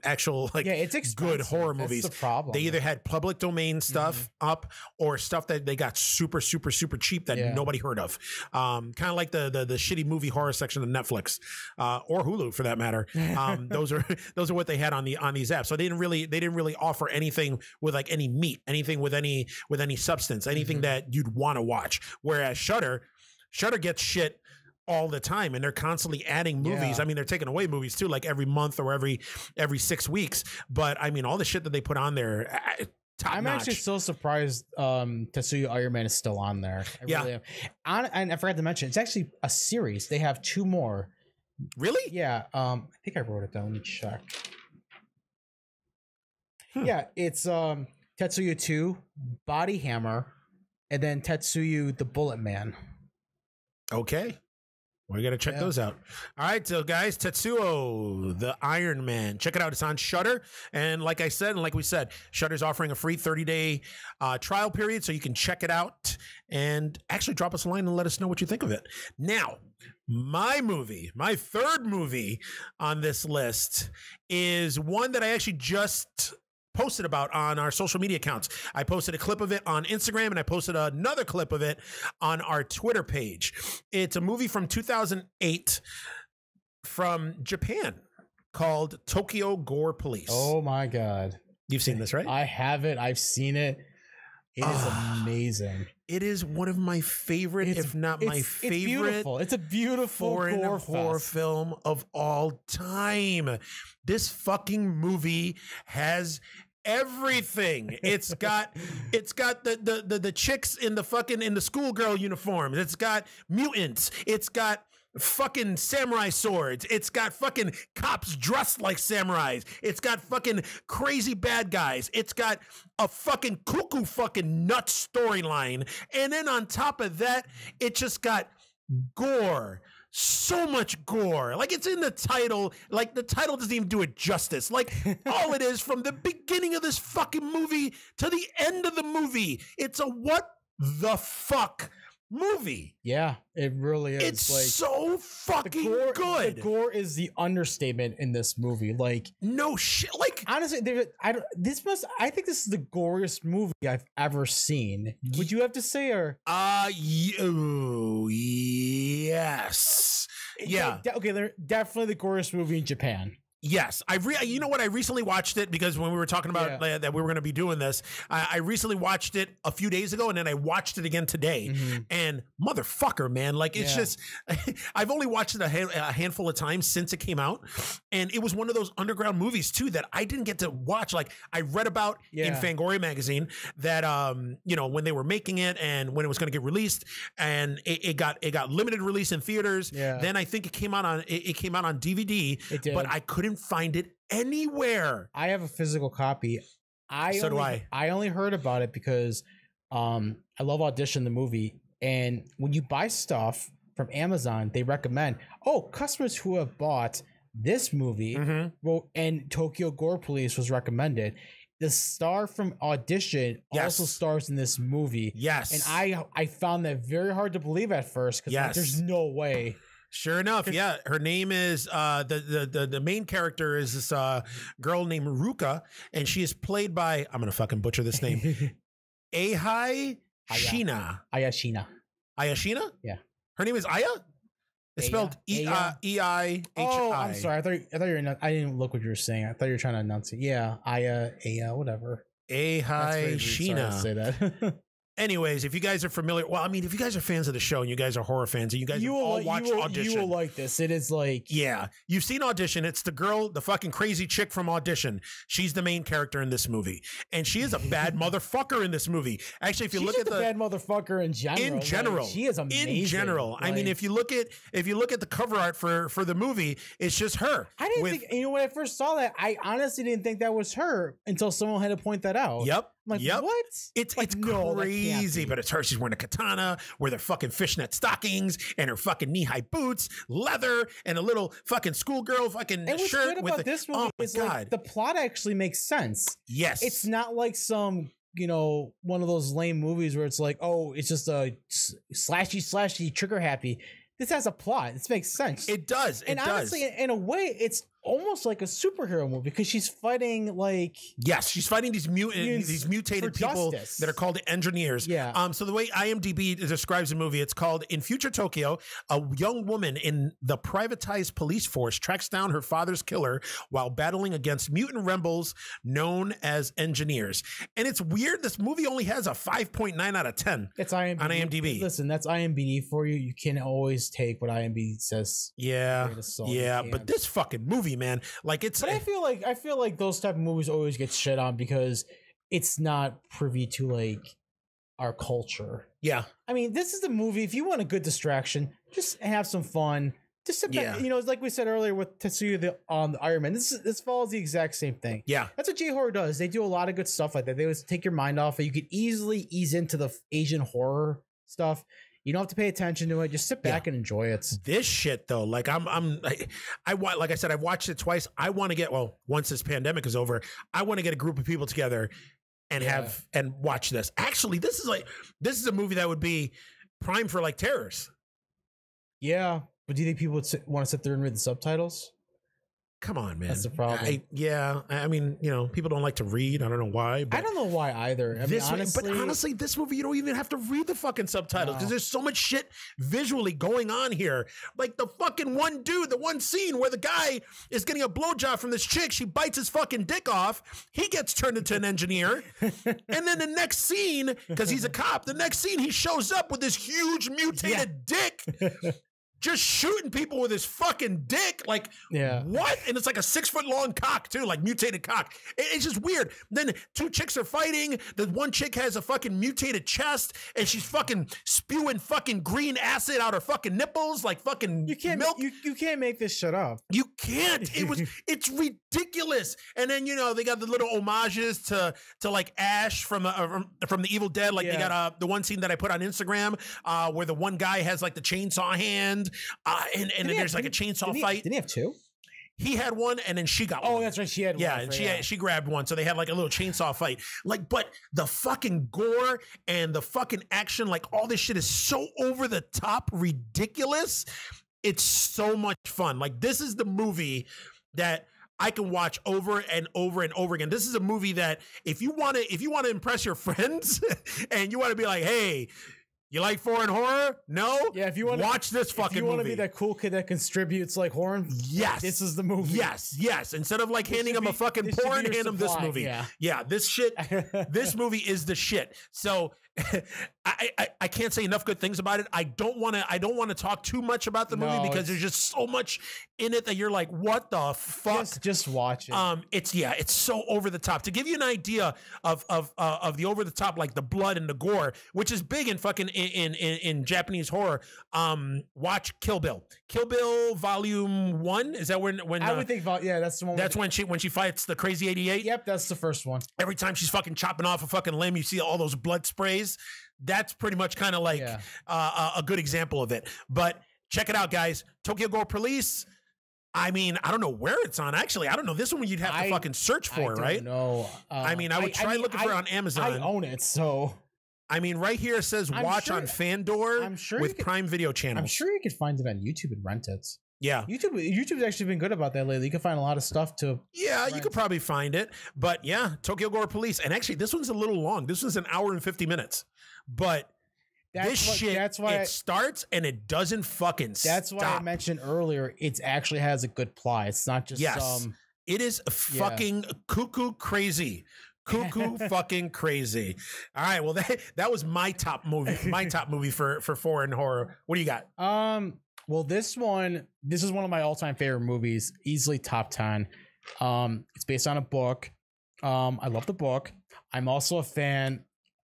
actual it's good horror movies. That's the problem. They either had public domain stuff up or stuff that they got super cheap that nobody heard of. Kind of like the shitty movie horror section of Netflix or Hulu for that matter. Those are what they had on these apps. So they didn't really offer anything with like any meat, anything with any substance, anything that you'd want to watch. Whereas Shudder gets shit all the time, and they're constantly adding movies. I mean, they're taking away movies too, like every month or every 6 weeks. But I mean, all the shit that they put on there, I'm actually still surprised Tetsuya Iron Man is still on there. I really am. And I forgot to mention, it's actually a series. They have 2 more. Really? Yeah. I think I wrote it down. Let me check. Yeah, it's Tetsuya 2, Body Hammer, and then Tetsuya the Bullet Man. Okay. We got to check those out. All right, so guys, Tetsuo the Iron Man. Check it out. It's on Shudder. And like I said, and like we said, Shudder's offering a free 30-day trial period, so you can check it out and actually drop us a line and let us know what you think of it. Now, my third movie on this list is one that I actually just posted about on our social media accounts. I posted a clip of it on Instagram, and I posted another clip of it on our Twitter page. It's a movie from 2008 from Japan called Tokyo Gore Police. Oh my God. You've seen this, right? I have it. I've seen it. It is amazing. It is one of my favorite, if not my favorite. It's beautiful. It's a beautiful foreign horror film of all time. This fucking movie has everything. It's got the chicks in the schoolgirl uniforms. It's got mutants. It's got fucking samurai swords. It's got fucking cops dressed like samurais. It's got fucking crazy bad guys. It's got a fucking cuckoo fucking nuts storyline. And then on top of that, it just got gore. So much gore. Like, it's in the title. Like, the title doesn't even do it justice. Like, all it is from the beginning of this fucking movie to the end of the movie, it's a what the fuck movie. Yeah, it really is. It's like, so fucking good. The gore is the understatement in this movie. Like, no shit. Like, honestly, I think this is the goriest movie I've ever seen. Would you have to say, or yes. Yeah. Okay, they're definitely the goriest movie in Japan. Yes, you know what? I recently watched it because when we were talking about that we were going to be doing this, I recently watched it a few days ago, and then I watched it again today. And motherfucker, man, like it's just, I've only watched it a handful of times since it came out, and it was one of those underground movies too that I didn't get to watch. Like I read about in Fangoria magazine that you know, when they were making it and when it was going to get released, and it got limited release in theaters. Then I think it came out on DVD, but I couldn't find it anywhere. I have a physical copy. So do I. I only heard about it because I love Audition the movie, and when you buy stuff from Amazon, they recommend, customers who have bought this movie, and Tokyo Gore Police was recommended. The star from Audition also stars in this movie. Yes. And I found that very hard to believe at first, because like, there's no way. Sure enough, yeah. Her name is the main character is this girl named Ruka, and she is played by, I'm gonna fucking butcher this name, Shina. Ayashina. Ayashina? Yeah. Her name is Aya? It's spelled E-I-H-I. Oh, I'm sorry. I thought you were I didn't look what you were saying. I thought you were trying to enunciate. Yeah, Aya, whatever. Shina. Say that. Anyways, if you guys are familiar, well, I mean, if you guys are fans of the show and you guys are horror fans and you guys all watch Audition. You will like this. It is like... Yeah. You've seen Audition. It's the girl, the fucking crazy chick from Audition. She's the main character in this movie. And she is a bad motherfucker in this movie. Actually, if you look at the bad motherfucker in general. In general. Like, she is amazing. In general. Like, I mean, if you look at the cover art for the movie, it's just her. I didn't think, you know, when I first saw that, I honestly didn't think that was her until someone had to point that out. Yep. I'm like, what? It's like, crazy, but it's her. She's wearing a katana with her fucking fishnet stockings and her fucking knee-high boots, leather, and a little fucking schoolgirl fucking and what's shirt. Good about this movie is like the plot actually makes sense. Yes. It's not like some, you know, one of those lame movies where it's like, oh, it's just a slashy, trigger happy. This has a plot. This makes sense. It does. And honestly, in a way, it's almost like a superhero movie because she's fighting like... Yes, she's fighting these mutated people justice. that are called engineers. Yeah. So the way IMDb describes the movie, it's called, in future Tokyo, a young woman in the privatized police force tracks down her father's killer while battling against mutant rebels known as engineers. And it's weird. This movie only has a 5.9 out of 10 it's IMDb. On IMDb. Listen, that's IMDb for you. You can always take what IMDb says. Yeah. But this fucking movie, man, like it's... But I feel like those type of movies always get shit on because it's not privy to like our culture. Yeah. I mean, this is the movie. If you want a good distraction, just have some fun. Just sit back. You know, like we said earlier with Tetsuya the Iron Man. This follows the exact same thing. Yeah. That's what J-horror does. They do a lot of good stuff like that. They always take your mind off it. You could easily ease into the Asian horror stuff. You don't have to pay attention to it. Just sit back and enjoy it. This shit though, like like I said, I've watched it twice. I want to get, once this pandemic is over, I want to get a group of people together and and watch this. Actually, this is a movie that would be prime for like terrors. Yeah. But do you think people would want to sit there and read the subtitles? Come on, man. That's the problem. I mean, you know, people don't like to read. I don't know why. But I don't know why either. I mean, honestly, this movie, you don't even have to read the fucking subtitles because there's so much shit visually going on here. Like the fucking the one scene where the guy is getting a blowjob from this chick. She bites his fucking dick off. He gets turned into an engineer. And then the next scene, because he's a cop, the next scene he shows up with this huge mutated dick. Just shooting people with his fucking dick. Like, what? And it's like a 6 foot long cock, too, like mutated cock. It's just weird. Then two chicks are fighting. The one chick has a fucking mutated chest, and she's fucking spewing fucking green acid out her fucking nipples, like fucking milk. You can't make this shit up. You can't. It's ridiculous. And then, you know, they got the little homages to like Ash from the Evil Dead. Like they got the one scene that I put on Instagram where the one guy has like the chainsaw hand. And then there's like a chainsaw fight. Didn't he have two? He had one, and then she got one. Oh, that's right. She had one. And she grabbed one. So they had like a little chainsaw fight. Like, but the fucking gore and the fucking action, like all this shit is so over the top ridiculous. It's so much fun. Like, this is the movie that I can watch over and over and over again. This is a movie that if you want to impress your friends and you want to be like, hey, You like foreign horror? No? Yeah, if you want to watch this fucking movie. If you want to be that cool kid that contributes like horror, yes, this is the movie. Yes. Instead of like handing him a fucking porn, hand him this movie. Yeah, this shit. This movie is the shit. So I can't say enough good things about it. I don't want to talk too much about the movie because there's just so much in it that you're like, what the fuck? Just watch it. It's so over the top. To give you an idea of the over the top, like the blood and the gore, which is big in fucking in Japanese horror. Watch Kill Bill. Kill Bill Volume 1. Is that when I would think that's the one. That's when she fights the Crazy 88. Yep, that's the first one. Every time she's fucking chopping off a fucking limb, you see all those blood sprays. That's pretty much kind of like a good example of it. But check it out, guys. Tokyo Gore Police. I mean, I don't know where it's on. Actually, I don't know. This one you'd have to fucking search for, right? No. I mean, I would try looking for it on Amazon. I own it, so. I mean, right here it says watch on Fandor with Prime Video channels. I'm sure you could find it on YouTube and rent it. Yeah. YouTube's actually been good about that lately. You can find a lot of stuff to rent. You could probably find it. But yeah, Tokyo Gore Police. And actually, this one's a little long. This one's an hour and 50 minutes. But that's why it starts and it doesn't fucking stop. That's why I mentioned earlier, it actually has a good plot. It's not just it is fucking cuckoo crazy. Cuckoo fucking crazy. All right, well that was my top movie for foreign horror. What do you got? Well, this is one of my all-time favorite movies, easily top 10. It's based on a book. I love the book. I'm also a fan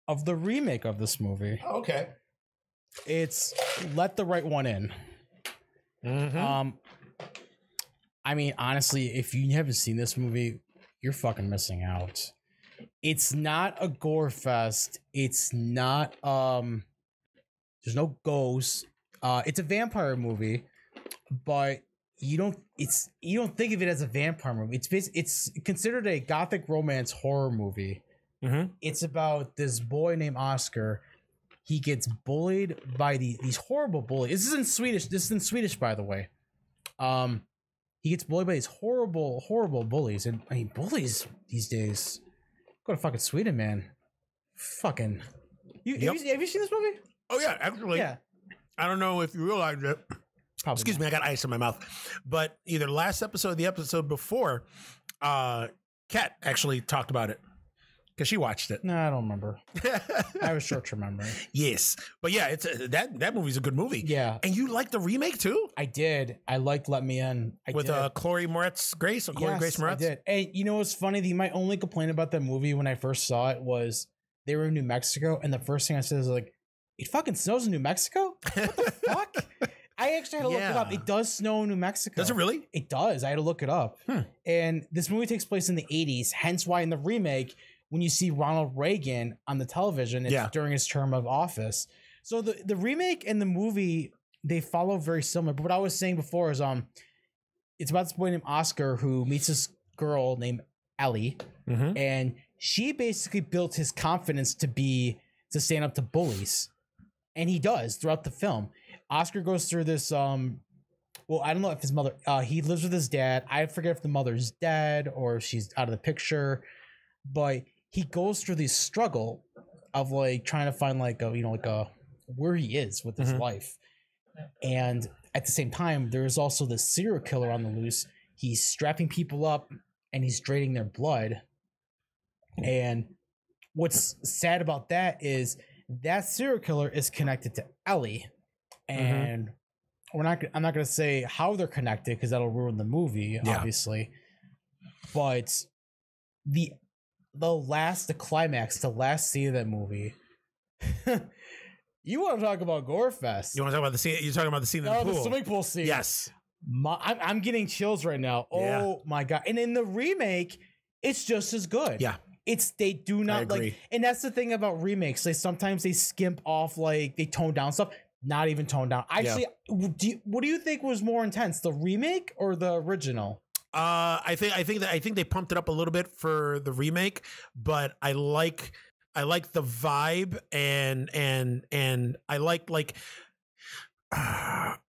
of the remake of this movie. Okay. It's Let the Right One In. Mm-hmm. I mean, honestly, if you haven't seen this movie, you're fucking missing out. It's not a gore fest. It's not there's no ghosts. It's a vampire movie, but you don't think of it as a vampire movie. It's considered a gothic romance horror movie. Mm-hmm. It's about this boy named Oscar. He gets bullied by these horrible bullies. This is in Swedish, by the way. He gets bullied by these horrible bullies, and I mean, bullies these days. Go to fucking Sweden, man. Fucking. Have you seen this movie? Oh yeah, actually. Yeah. I don't know if you realize it. Probably Excuse me, I got ice in my mouth. But either last episode or the episode before, Kat actually talked about it because she watched it. No, I don't remember. I have a short-term memory. Yes, but yeah, it's that movie's a good movie. Yeah, and you liked the remake too? I did. I liked Let Me In. With Chloe Grace Moretz. I did. And you know what's funny? My only complaint about that movie when I first saw it was they were in New Mexico, and the first thing I said was like, "It fucking snows in New Mexico? What the fuck?" I actually had to look it up. It does snow in New Mexico. Does it really? It does. I had to look it up. And this movie takes place in the 80s, hence why in the remake, when you see Ronald Reagan on the television, it's during his term of office. So the remake and the movie, they follow very similar. But what I was saying before is it's about this boy named Oscar who meets this girl named Ellie. Mm-hmm. And she basically built his confidence to stand up to bullies. And he does throughout the film. Oscar goes through this, well, I don't know if his mother, he lives with his dad. I forget if the mother's dead or if she's out of the picture, but he goes through this struggle of like trying to find where he is with his life. And at the same time, there is also this serial killer on the loose. He's strapping people up and he's draining their blood. And what's sad about that is that serial killer is connected to Ellie. And I'm not going to say how they're connected because that'll ruin the movie, obviously. But the climax, the last scene of that movie. You want to talk about gore fest? You want to talk about the scene? You're talking about the scene in the pool, the swimming pool scene. Yes, I'm getting chills right now. Oh my god! And in the remake, it's just as good. Yeah, they do not like, and that's the thing about remakes. Sometimes they skimp off, they tone down stuff. Not even toned down. Actually, what do you think was more intense, the remake or the original? I think they pumped it up a little bit for the remake, but I like the vibe and I like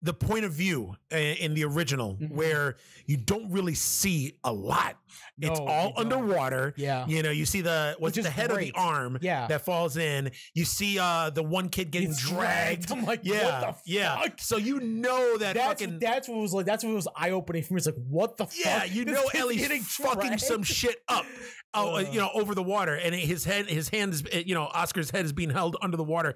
the point of view in the original where you don't really see a lot. It's all underwater. Yeah. You know, you see the head of the arm that falls in. You see the one kid getting dragged. I'm like, what the fuck? So you know that's what was like. That's what was eye opening for me. It's like, what the fuck? Yeah, you know Ellie's fucking dragged? some shit up. You know, over the water, and his hand is, you know, Oscar's head is being held under the water,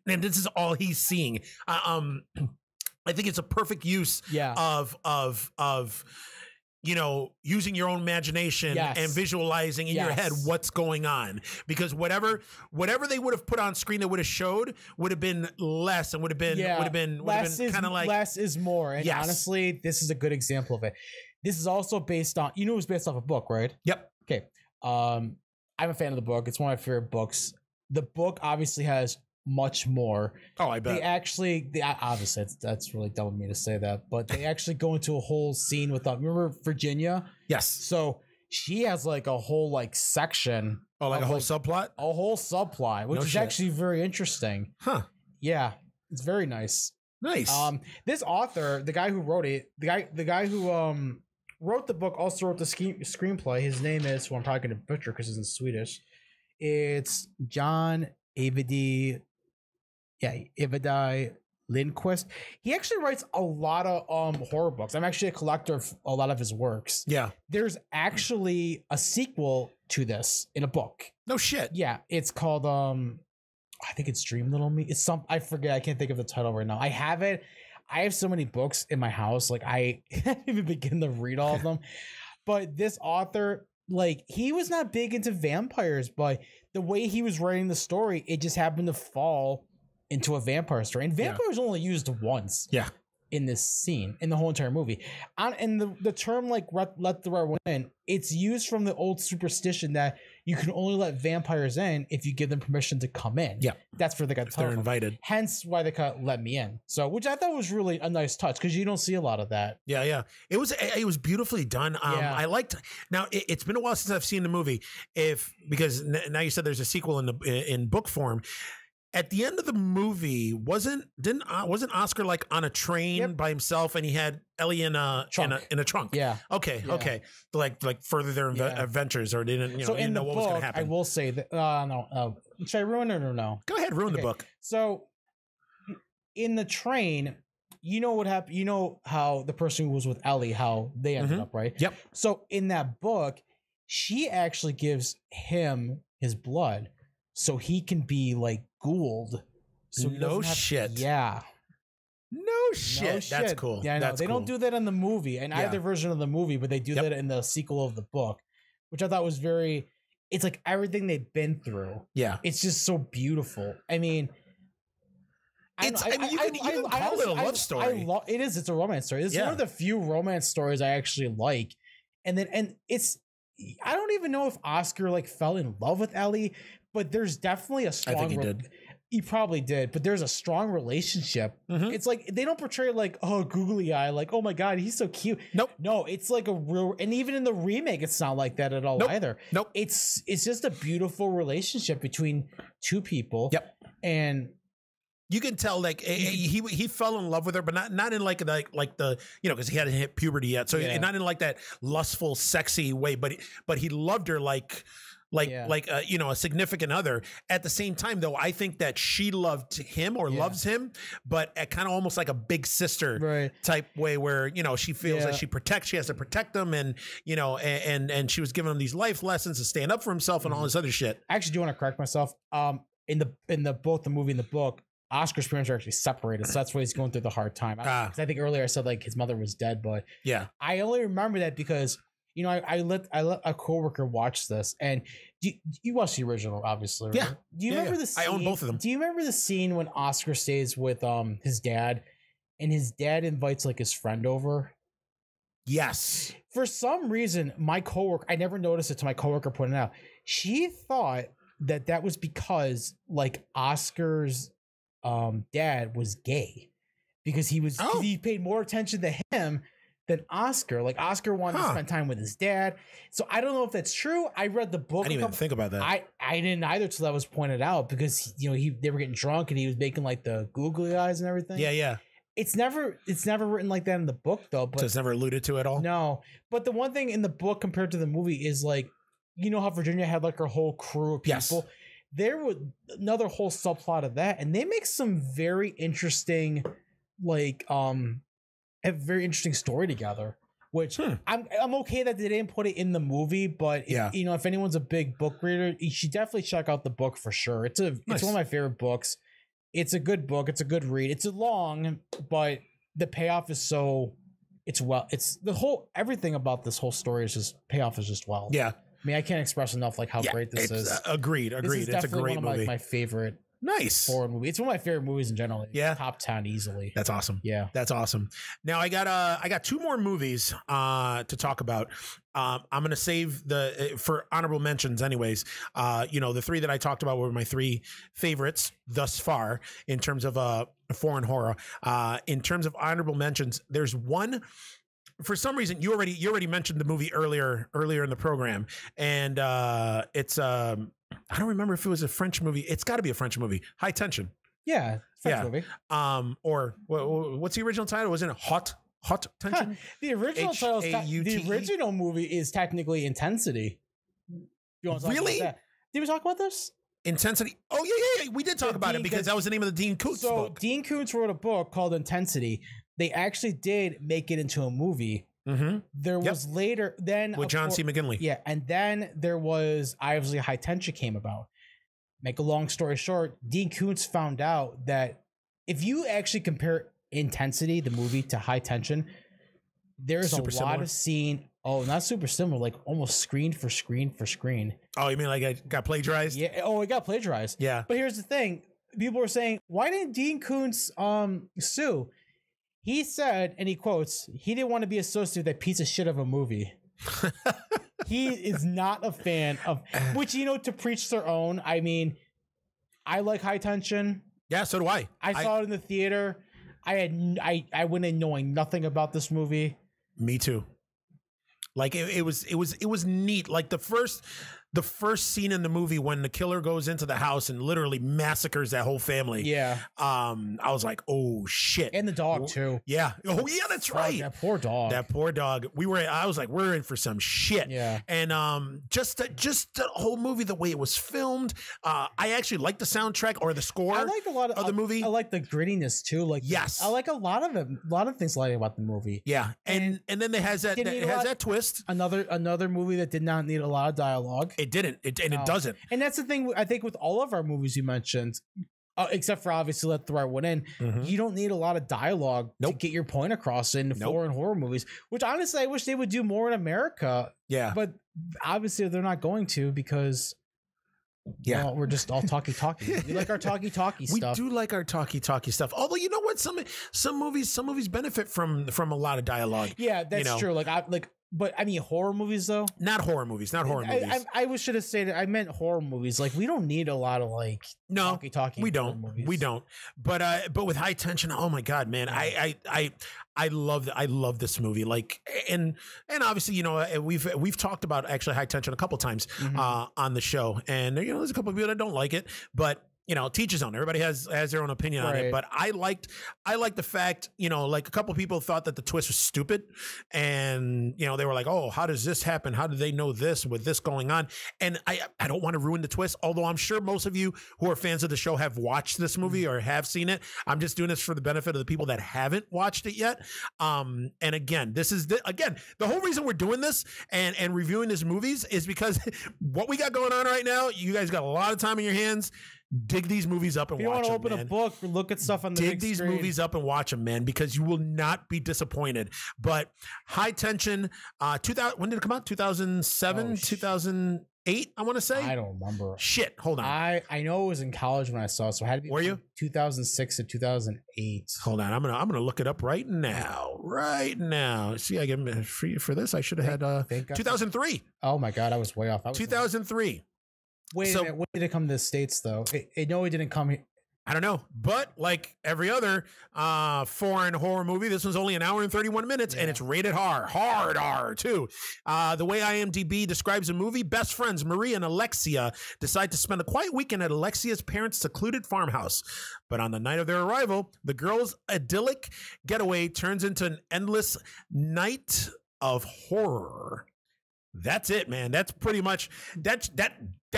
and this is all he's seeing. I think it's a perfect use of you know, using your own imagination and visualizing in your head what's going on, because whatever they would have put on screen that would have showed would have been less and would have been kind of like less is more. And honestly, this is a good example of it. This is also based on, it was based off a book, right? Yep. Okay. I'm a fan of the book. It's one of my favorite books. The book obviously has much more. Oh, I bet. They obviously that's really dumb of me to say that, but they actually go into a whole scene with remember Virginia? Yes. So she has like a whole like section. Oh, like a whole subplot? A whole subplot, which is actually very interesting. Huh. Yeah. It's very nice. Nice. This author, the guy who wrote it, the guy who wrote the book also wrote the screenplay. His name is, who I'm probably going to butcher because it's in Swedish. It's John Avedi Lindquist. He actually writes a lot of horror books. I'm actually a collector of a lot of his works. Yeah. There's actually a sequel to this in a book. No shit. Yeah. It's called I think it's Dream Little Me. It's I forget. I can't think of the title right now. I have it. I have so many books in my house. Like I can't even begin to read all of them. But this author, like, he was not big into vampires, but the way he was writing the story, it just happened to fall into a vampire story. And vampires only used once. Yeah. In this scene, in the whole entire movie. And the term, like, let the right one in, it's used from the old superstition that you can only let vampires in if you give them permission to come in. Yeah. That's where they got they're invited. Hence why they got let me in. So, which I thought was really a nice touch, because you don't see a lot of that. Yeah, yeah. It was beautifully done. I liked. Now it's been a while since I've seen the movie. Because now you said there's a sequel in book form. At the end of the movie, wasn't Oscar like on a train by himself, and he had Ellie in a trunk? Yeah. Okay. Yeah. Okay. Like further their adventures, or didn't know what was going to happen. I will say that. No. Should I ruin it or no? Go ahead, ruin the book. So, in the train, you know what happened. You know how the person who was with Ellie, how they ended up, right? Yep. So in that book, she actually gives him his blood, so he can be like Gould. So no shit. Yeah. No shit. That's cool. Yeah, I know. They don't do that in the movie, in either version of the movie, but they do that in the sequel of the book, which I thought was very. It's like everything they've been through. Yeah. It's just so beautiful. I mean, you can call it a love story. It is. It's a romance story. It's one of the few romance stories I actually like. And it's. I don't even know if Oscar like fell in love with Ellie, but there's definitely a strong. I think he did. He probably did, but there's a strong relationship. It's like they don't portray it like, oh, googly eye, like, oh my god, he's so cute. Nope. No, it's like a real, and even in the remake, it's not like that at all either. Nope. It's just a beautiful relationship between two people. Yep. And you can tell like he fell in love with her, but not in like the because he hadn't hit puberty yet, so not in like that lustful, sexy way, but he loved her like a significant other. At the same time, though, I think that she loved him or loves him, but at kind of almost like a big sister type way, where she feels like she has to protect him, and and she was giving him these life lessons to stand up for himself and all this other shit. I actually do want to correct myself. In both the movie and the book, Oscar's parents are actually separated, so that's why he's going through the hard time. I think earlier I said like his mother was dead, but I only remember that because I let a coworker watch this, and you watched the original, obviously. Right? Yeah. Do you remember the scene? I own both of them. Do you remember the scene when Oscar stays with his dad, and his dad invites like his friend over? Yes. For some reason, my coworker, I never noticed it till my coworker pointed it out. She thought that was because like Oscar's dad was gay, because he paid more attention to him than Oscar. Like Oscar wanted to spend time with his dad. So I don't know if that's true. I read the book. I didn't even think about that. I didn't either till that was pointed out, because they were getting drunk and he was making like the googly eyes and everything. Yeah, yeah. It's never written like that in the book though. But So it's never alluded to at all. no. But the one thing in the book compared to the movie is like, you know how Virginia had like her whole crew of people. Yes. There was another whole subplot of that, and they make some very interesting, like a very interesting story together. Which I'm okay that they didn't put it in the movie, but Yeah. you know, if anyone's a big book reader, you should definitely check out the book for sure. It's one of my favorite books. It's a good book. It's a good read. It's long, but the payoff is everything about this whole story is just payoff is just well. Yeah. I mean, I can't express enough like how great this is. Agreed. This is It's a great one of movie. my favorite Nice. horror movie. It's one of my favorite movies in general. Like, Yeah. top 10 easily. That's awesome. Yeah. That's awesome. Now I got two more movies to talk about. I'm gonna save for honorable mentions anyways. The three that I talked about were my three favorites thus far in terms of foreign horror. In terms of honorable mentions, there's one. For some reason, you already mentioned the movie earlier in the program, and it's I don't remember if it was a French movie. It's got to be a French movie. High Tension. Yeah. French movie. Or what's the original title? Was it Hot Tension? The original title. The original movie is technically Intensity. You want to talk about that? Did we talk about this? Intensity. Oh yeah. We did talk about it because that was the name of the Dean Koontz book. Dean Koontz wrote a book called Intensity. They actually did make it into a movie. Mm-hmm. There was later then with John C. McGinley. Yeah, and then there was obviously High Tension came about. Make a long story short, Dean Koontz found out that if you actually compare Intensity, the movie, to High Tension, there's a lot of scene. Oh, not super similar, like almost screen for screen for screen. Oh, you mean like it got plagiarized? Yeah. Oh, it got plagiarized. Yeah. But here's the thing: people were saying, why didn't Dean Koontz sue? He said, and he quotes, he didn't want to be associated with that piece of shit of a movie. He is not a fan of, which, to preach their own. I mean, I like High Tension. Yeah, so do I. I saw it in the theater. I went in knowing nothing about this movie. Me too. Like it was neat. Like the first scene in the movie when the killer goes into the house and literally massacres that whole family. Yeah. I was like, oh shit. And the dog too. Yeah. Oh yeah, that's right. That poor dog. I was like, we're in for some shit. Yeah. And just the whole movie, the way it was filmed. I actually like the soundtrack or the score. I like a lot of the movie. I like the grittiness too. Like, yes. I like a lot of it. A lot of things I like about the movie. Yeah. And then it has that twist. Another movie that did not need a lot of dialogue. It didn't. It doesn't. And that's the thing, I think, with all of our movies you mentioned, except for obviously Let the Right One In, you don't need a lot of dialogue to get your point across in foreign horror movies, which honestly I wish they would do more in America. Yeah. But obviously they're not going to because we're just all talky. We like our talky stuff. We do like our talky stuff. Although you know what, some movies benefit from a lot of dialogue. Yeah, that's true. But I mean, horror movies though. Not horror movies. I should have said it. I meant horror movies. Like, we don't need a lot of talky. We don't. But with High Tension, oh my god, man, I love this movie. Like, and obviously, we've talked about actually High Tension a couple times on the show, and there's a couple of people that don't like it, but teach his own. Everybody has their own opinion on it. But I liked the fact, like a couple of people thought that the twist was stupid. And, they were like, oh, how does this happen? How do they know this with this going on? And I don't want to ruin the twist, although I'm sure most of you who are fans of the show have watched this movie or have seen it. I'm just doing this for the benefit of the people that haven't watched it yet. And again, this is the whole reason we're doing this and reviewing these movies is because what we got going on right now, you guys got a lot of time in your hands. Dig these movies up and watch them. You want to open a book or look at stuff on the dig these movies up and watch them, man, because you will not be disappointed. But High Tension, 2000. When did it come out? 2007, 2008. I want to say. I don't remember. Shit, hold on. I know it was in college when I saw it, so it had to be. Were you 2006 to 2008? Hold on, I'm gonna look it up right now. See, I get free for this. I should have had 2003. Oh my god, I was way off. 2003. Wait a minute. When did it come to the States, though? I know it didn't come here. I don't know, but like every other foreign horror movie, this one's only an hour and 31 minutes, and it's rated hard R too. The way IMDb describes the movie, best friends Maria and Alexia decide to spend a quiet weekend at Alexia's parents' secluded farmhouse. But on the night of their arrival, the girls' idyllic getaway turns into an endless night of horror. That's it, man. That's pretty much that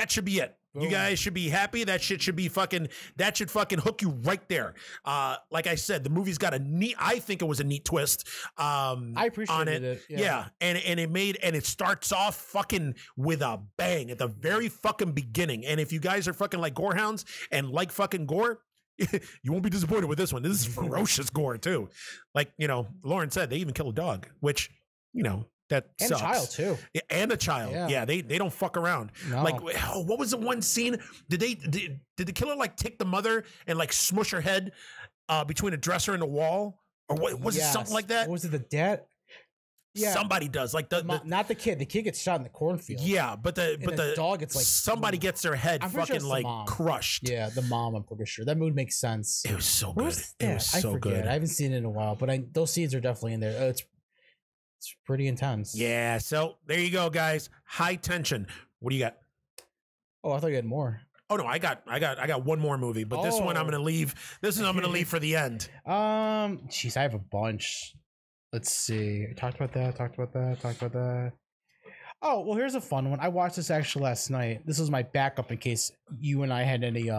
should be it. Boom. You guys should be happy. That shit should be that should fucking hook you right there. Like I said, the movie's got I think it was a neat twist. I appreciated it. Yeah. And it starts off fucking with a bang at the very fucking beginning. And if you guys are fucking like gorehounds and like fucking gore, you won't be disappointed with this one. This is ferocious gore too. Like, Lauren said, they even kill a dog, which, that and sucks. A child too. And a child. Yeah, they don't fuck around. No. Like, what was the one scene? Did the killer like take the mother and like smush her head between a dresser and a wall? Or what was it, something like that? What was it, the dad? Yeah. Somebody does. Like not the kid. The kid gets shot in the cornfield. Yeah, but the dog gets like somebody gets their head fucking like crushed. Yeah, the mom, I'm pretty sure. That mood makes sense. It was so good. It was so good. I haven't seen it in a while, but those scenes are definitely in there. It's pretty intense. Yeah, so there you go, guys. High tension. What do you got? Oh, I thought you had more. Oh no, I got one more movie, but this one I'm gonna leave. This one I'm gonna leave for the end. Jeez, I have a bunch. Let's see. Talked about that. Oh, well, here's a fun one. I watched this actually last night. This was my backup in case you and I had any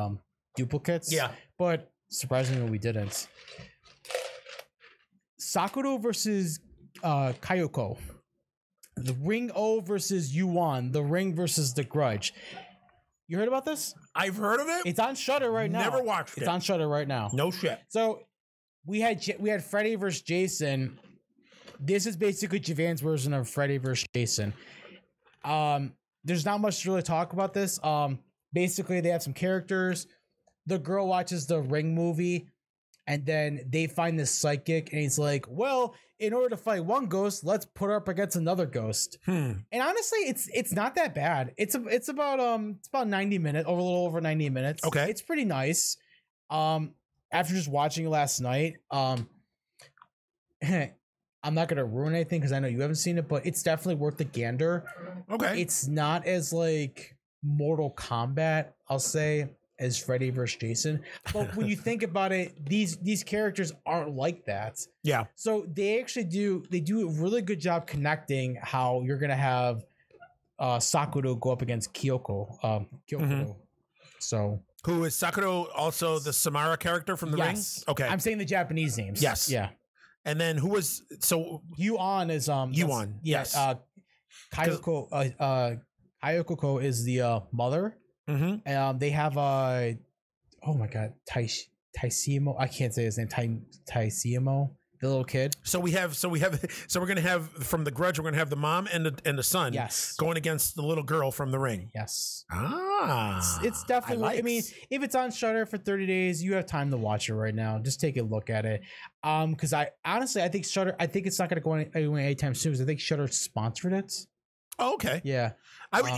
duplicates. Yeah. But surprisingly we didn't. Sakura versus Kayoko. The Ring O versus Yuan. The Ring versus The Grudge. You heard about this? I've heard of it. It's on Shudder right now. Never watched it. It's on Shudder right now. No shit. So we had Freddy versus Jason. This is basically Javan's version of Freddy versus Jason. There's not much to really talk about this. Basically they have some characters. The girl watches the Ring movie, and then they find this psychic, and he's like, well, in order to fight one ghost, let's put her up against another ghost. And honestly, it's not that bad. It's about 90 minutes, a little over 90 minutes. Okay. It's pretty nice. After just watching it last night, I'm not gonna ruin anything because I know you haven't seen it, but it's definitely worth the gander. Okay. It's not as like Mortal Kombat, I'll say, as Freddy versus Jason. But when you think about it, these characters aren't like that. Yeah. So they do a really good job connecting how you're gonna have Sakura go up against Kyoko. So who is Sakura also the Samara character from the Ring? Okay. I'm saying the Japanese names. Yes. Yeah. And then who was Yuan is Yuan. Yes. Kayoko is the mother. Mm-hmm. They have oh my god, Taisimo. I can't say his name. Taisimo, the little kid. So we're gonna have from The Grudge. We're gonna have the mom and the son. Yes. Going against the little girl from The Ring. Yes. It's definitely. I mean, if it's on Shudder for 30 days, you have time to watch it right now. Just take a look at it. Because I think Shudder. I think it's not gonna go anywhere anytime soon. Because I think Shudder sponsored it. Oh, okay. Yeah.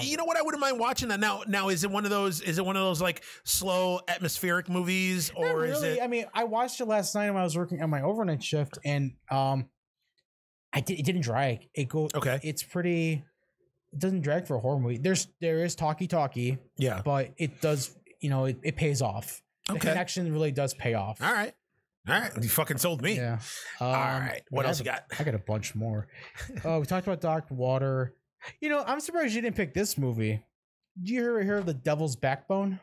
You know what? I wouldn't mind watching that. Now, is it one of those like slow atmospheric movies, or really, is it? I mean, I watched it last night when I was working on my overnight shift, and it didn't drag. It goes. Okay. It's pretty. It doesn't drag for a horror movie. There is talkie. Yeah. But it does. It pays off. The connection really does pay off. All right. You fucking sold me. Yeah. All right. What else you got? I got a bunch more. We talked about Dr. Water. I'm surprised you didn't pick this movie. Do you hear of The Devil's Backbone?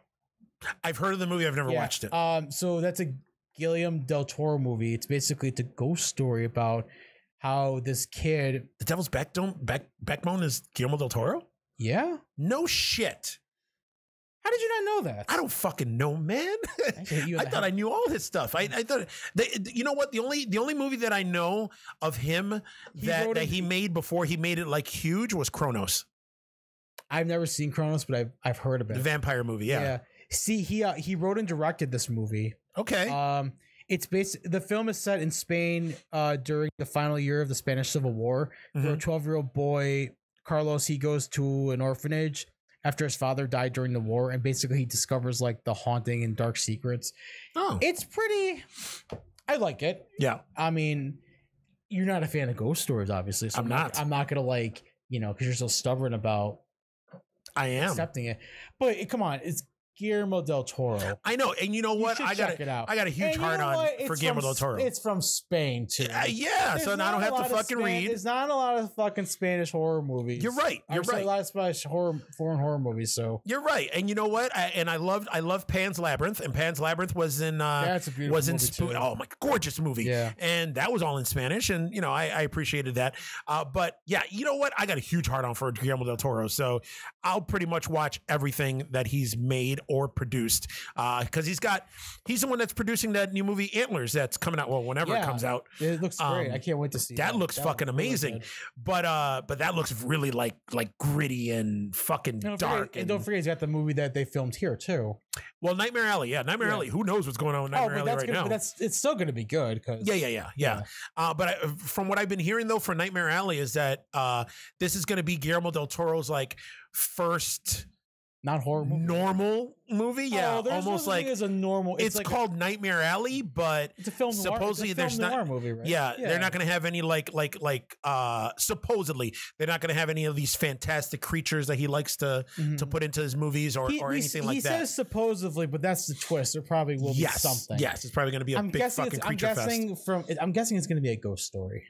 I've heard of the movie. I've never watched it. So that's a Guillermo del Toro movie. It's basically a ghost story about how this kid. The Devil's Backbone is Guillermo del Toro? Yeah. No shit. How did you not know that? I don't fucking know, man. I thought I knew all this stuff. I thought you know what? The only movie that I know of him that he made before he made it like huge was Kronos. I've never seen Kronos, but I've heard of it. The vampire movie, yeah. See, he wrote and directed this movie. Okay. It's the film is set in Spain during the final year of the Spanish Civil War. For a 12-year-old boy, Carlos, he goes to an orphanage. after his father died during the war, and basically he discovers like the haunting and dark secrets. Oh, It's pretty. I like it. yeah. I mean, you're not a fan of ghost stories, obviously. So I'm not. I'm not gonna like because you're so stubborn about I am accepting it. But come on, it's Guillermo del Toro. I know, and you know what? I got a huge heart on for Guillermo del Toro. It's from Spain too. Yeah, so now I don't have to fucking read. There's not a lot of fucking Spanish horror movies. You're right. You're right. A lot of Spanish foreign horror movies. So you're right, and you know what? I love Pan's Labyrinth, and Pan's Labyrinth was in that's a beautiful movie too. Oh my, gorgeous movie. Yeah, and that was all in Spanish, and I appreciated that. But yeah, you know what? I got a huge heart on for Guillermo del Toro, so I'll pretty much watch everything that he's made or produced. Because he's the one that's producing that new movie Antlers that's coming out whenever it comes out. It looks great. I can't wait to see that. Looks fucking amazing. Really, but that looks really like gritty and fucking dark. And don't forget, he's got the movie that they filmed here too. Well, Nightmare Alley, Nightmare Alley. Who knows what's going on with Nightmare Alley right now? But it's still going to be good. Yeah. But from what I've been hearing though for Nightmare Alley is that this is going to be Guillermo del Toro's like first. Not horror movie. Normal movie, yeah, almost like a normal. It's like called Nightmare Alley, but it's a film noir. Supposedly, there's not movie, right? Yeah, they're not going to have any supposedly they're not going to have any of these fantastic creatures that he likes to put into his movies or anything like that. He says supposedly, but that's the twist. There probably will be something. Yes, it's probably going to be a big fucking creature fest. I'm guessing it's going to be a ghost story.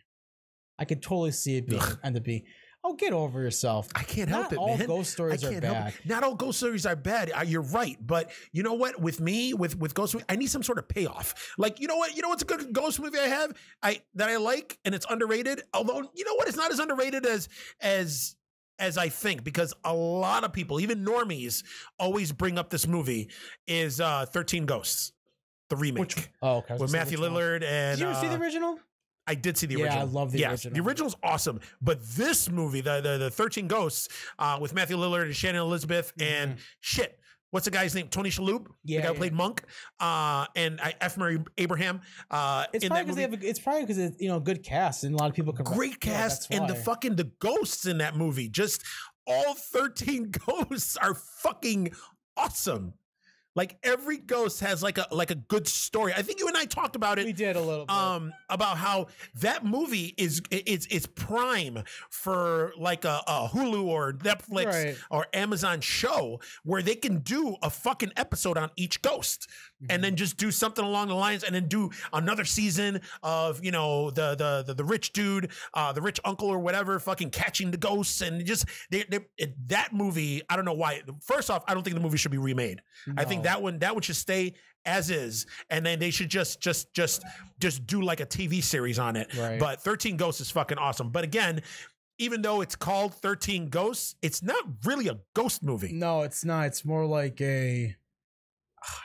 I could totally see it end up being. Oh, get over yourself. I can't help it, man. Not all ghost stories are bad. Not all ghost stories are bad. You're right. But you know what? With me, with ghost movies, I need some sort of payoff. Like, you know what? You know what's a good ghost movie that I like and it's underrated? Although, you know what? It's not as underrated as I think, because a lot of people, even normies, always bring up this movie is 13 Ghosts, the remake. With Matthew Lillard and... Did you ever see the original? I did see the original. Yeah, I love the original. The original's awesome. But this movie, the 13 Ghosts, with Matthew Lillard and Shannon Elizabeth and what's the guy's name? Tony Shalhoub? The guy who played Monk. And F. Murray Abraham. It's probably because it's a good cast and a lot of people can... Great cast and the ghosts in that movie. Just all 13 ghosts are fucking awesome. Like every ghost has like a good story. I think you and I talked about it. We did a little bit. About how that movie is prime for like a Hulu or Netflix or Amazon show where they can do a fucking episode on each ghost and then just do something along the lines and then do another season of the rich dude, the rich uncle or whatever, fucking catching the ghosts and just that movie. I don't know why. First off, I don't think the movie should be remade. No. I think that one should stay as is, and then they should just do like a TV series on it. Right. But 13 Ghosts is fucking awesome. But again, even though it's called 13 Ghosts, it's not really a ghost movie. No, it's not. It's more like I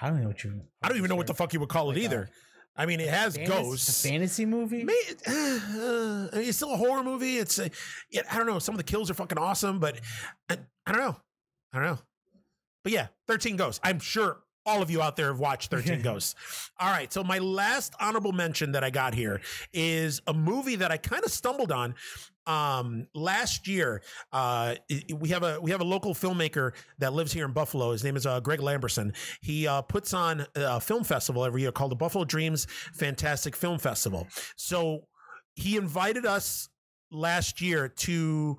don't know I don't even know what the fuck you would call it either. I mean, it has ghosts. It's a fantasy movie? It's still a horror movie. I don't know. Some of the kills are fucking awesome, but I don't know. But yeah, 13 Ghosts. I'm sure all of you out there have watched 13 Ghosts. All right. So my last honorable mention that I got here is a movie that I kind of stumbled on last year. We have a local filmmaker that lives here in Buffalo. His name is Greg Lamberson. He puts on a film festival every year called the Buffalo Dreams Fantastic Film Festival. So he invited us last year to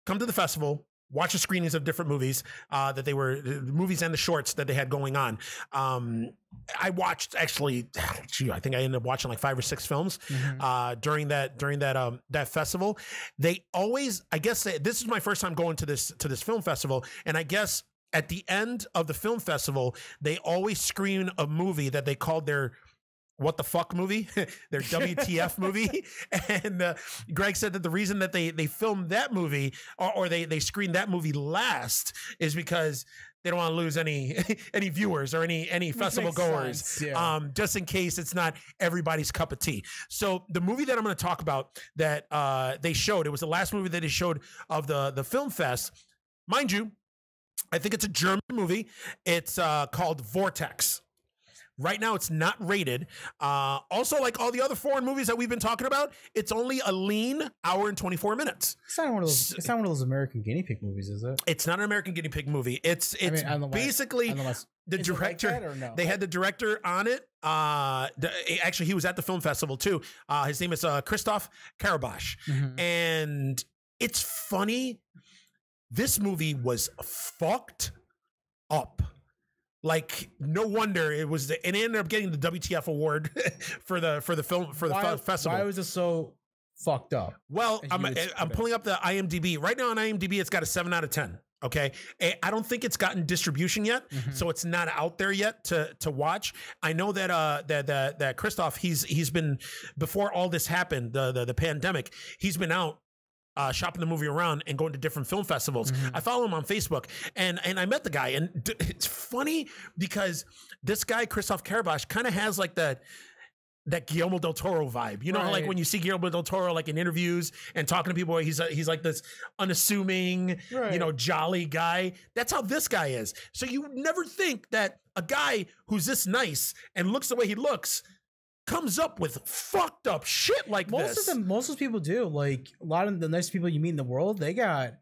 come to the festival, watch the screenings of different movies that they were the movies and the shorts that they had going on. I watched I think I ended up watching like 5 or 6 films during that festival. They always, this is my first time going to this film festival, and I guess at the end of the film festival, they always screen a movie that they called their what the fuck movie, their WTF movie. And Greg said that the reason that they filmed that movie or they screened that movie last is because they don't want to lose any viewers or any festival goers, just in case it's not everybody's cup of tea. So the movie that I'm going to talk about that they showed, it was the last movie that they showed of the film fest. Mind you, I think it's a German movie. It's called Vortex. Right now, it's not rated. Also, like all the other foreign movies that we've been talking about, it's only a lean hour and 24 minutes. It's not one of those. It's not one of those American guinea pig movies, is it? It's not an American guinea pig movie. It's basically the director. Like, or no? They had the director on it. Actually, he was at the film festival too. His name is Christoph Karabash, and it's funny. This movie was fucked up. Like, no wonder it was. It ended up getting the WTF award for the festival. Why was it so fucked up? Well, I'm pulling up the IMDb right now. On IMDb, it's got a 7 out of 10. Okay, I don't think it's gotten distribution yet, so it's not out there yet to watch. I know that that Christoph, he's been, before all this happened, the pandemic, he's been out shopping the movie around and going to different film festivals. I follow him on Facebook, and I met the guy, and it's funny because this guy Christoph Karabash kind of has like that Guillermo del Toro vibe, you know, like when you see Guillermo del Toro like in interviews and talking to people, he's like this unassuming, you know, jolly guy. That's how this guy is. So you never think that a guy who's this nice and looks the way he looks comes up with fucked up shit like this. Most of the people do. Like a lot of the nice people you meet in the world, they got.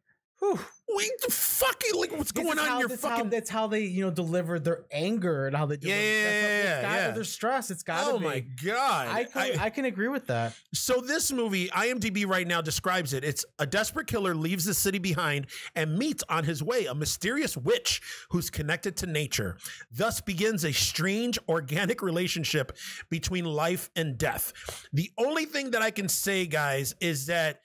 Wait, fucking, like, what's going on in your fucking... That's how they, you know, deliver their anger and how they deliver their stress. It's gotta be. Oh my God. I can agree with that. So this movie, IMDb right now describes it. It's a desperate killer leaves the city behind and meets on his way a mysterious witch who's connected to nature. Thus begins a strange organic relationship between life and death. The only thing that I can say, guys, is that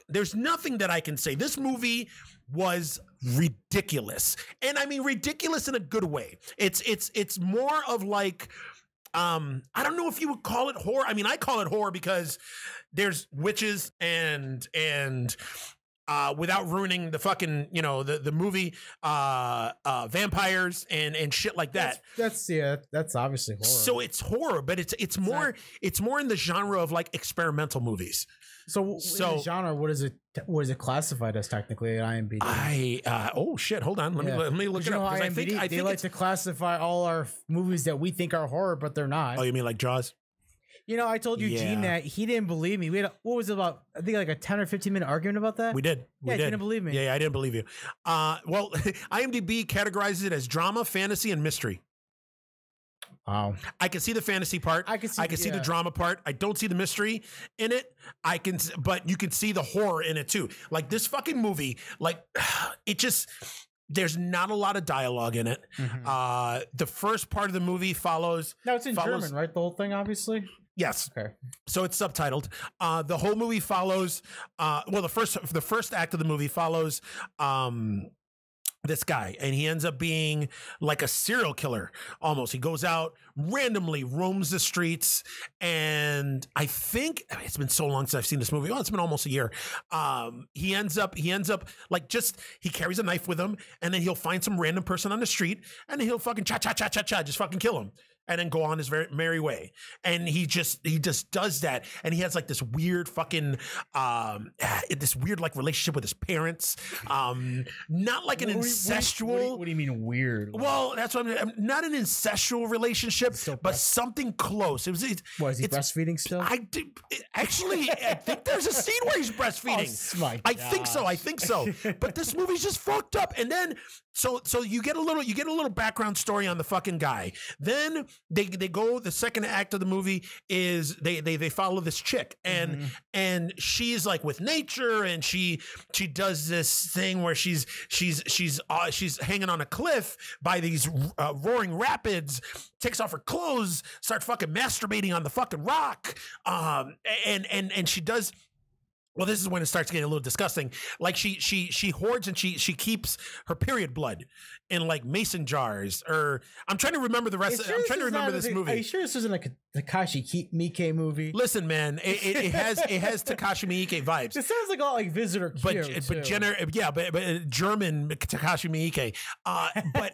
there's nothing that I can say. This movie was ridiculous. And I mean ridiculous in a good way. It's more of like, I don't know if you would call it horror. I mean, I call it horror because there's witches and without ruining the fucking, you know, the movie, vampires and shit like that. That's obviously horror. So it's horror, but it's more in the genre of like experimental movies. So in the genre, what is it classified as technically at IMDb? Oh shit, hold on, let me look it up, because I think like to classify all our movies that we think are horror, but they're not. Oh, you mean like Jaws? You know, I told Eugene that he didn't believe me. We had what was it about? I think like a 10 or 15 minute argument about that. We did. He didn't believe me. Yeah, I didn't believe you. Well, IMDb categorizes it as drama, fantasy, and mystery. Wow. I can see the fantasy part. I can see the drama part. I don't see the mystery in it. But you can see the horror in it too. Like this fucking movie, like it just, there's not a lot of dialogue in it. The first part of the movie follows. No, it's in German, right? The whole thing, obviously. Yes. Okay. So it's subtitled. The whole movie follows. Well, the first act of the movie follows. This guy, and he ends up being like a serial killer almost. He goes out, randomly roams the streets, and I think it's been so long since I've seen this movie. Oh, it's been almost a year. He ends up like he carries a knife with him, and then he'll find some random person on the street, and then he'll fucking just fucking kill him. And then go on his very merry way. And he just does that. And he has like this weird fucking this weird like relationship with his parents. Not like an incestual. What do you mean weird? Well, that's what I'm not an incestual relationship, but something close. Is he breastfeeding still? I think there's a scene where he's breastfeeding. Oh, my I think so. But this movie's just fucked up. And then so you get a little background story on the fucking guy. Then they go, the second act of the movie is they follow this chick, and she's like with nature, and she does this thing where she's hanging on a cliff by these roaring rapids, takes off her clothes, starts fucking masturbating on the fucking rock, and she does. Well, this is when it starts getting a little disgusting. Like she hoards and she keeps her period blood in like mason jars. Or I'm trying to remember the rest. I'm trying to remember this movie. Are you sure this isn't like a Takashi Miike movie? Listen, man, it has Takashi Miike vibes. It sounds like all like Visitor Q, but German Takashi Miike. But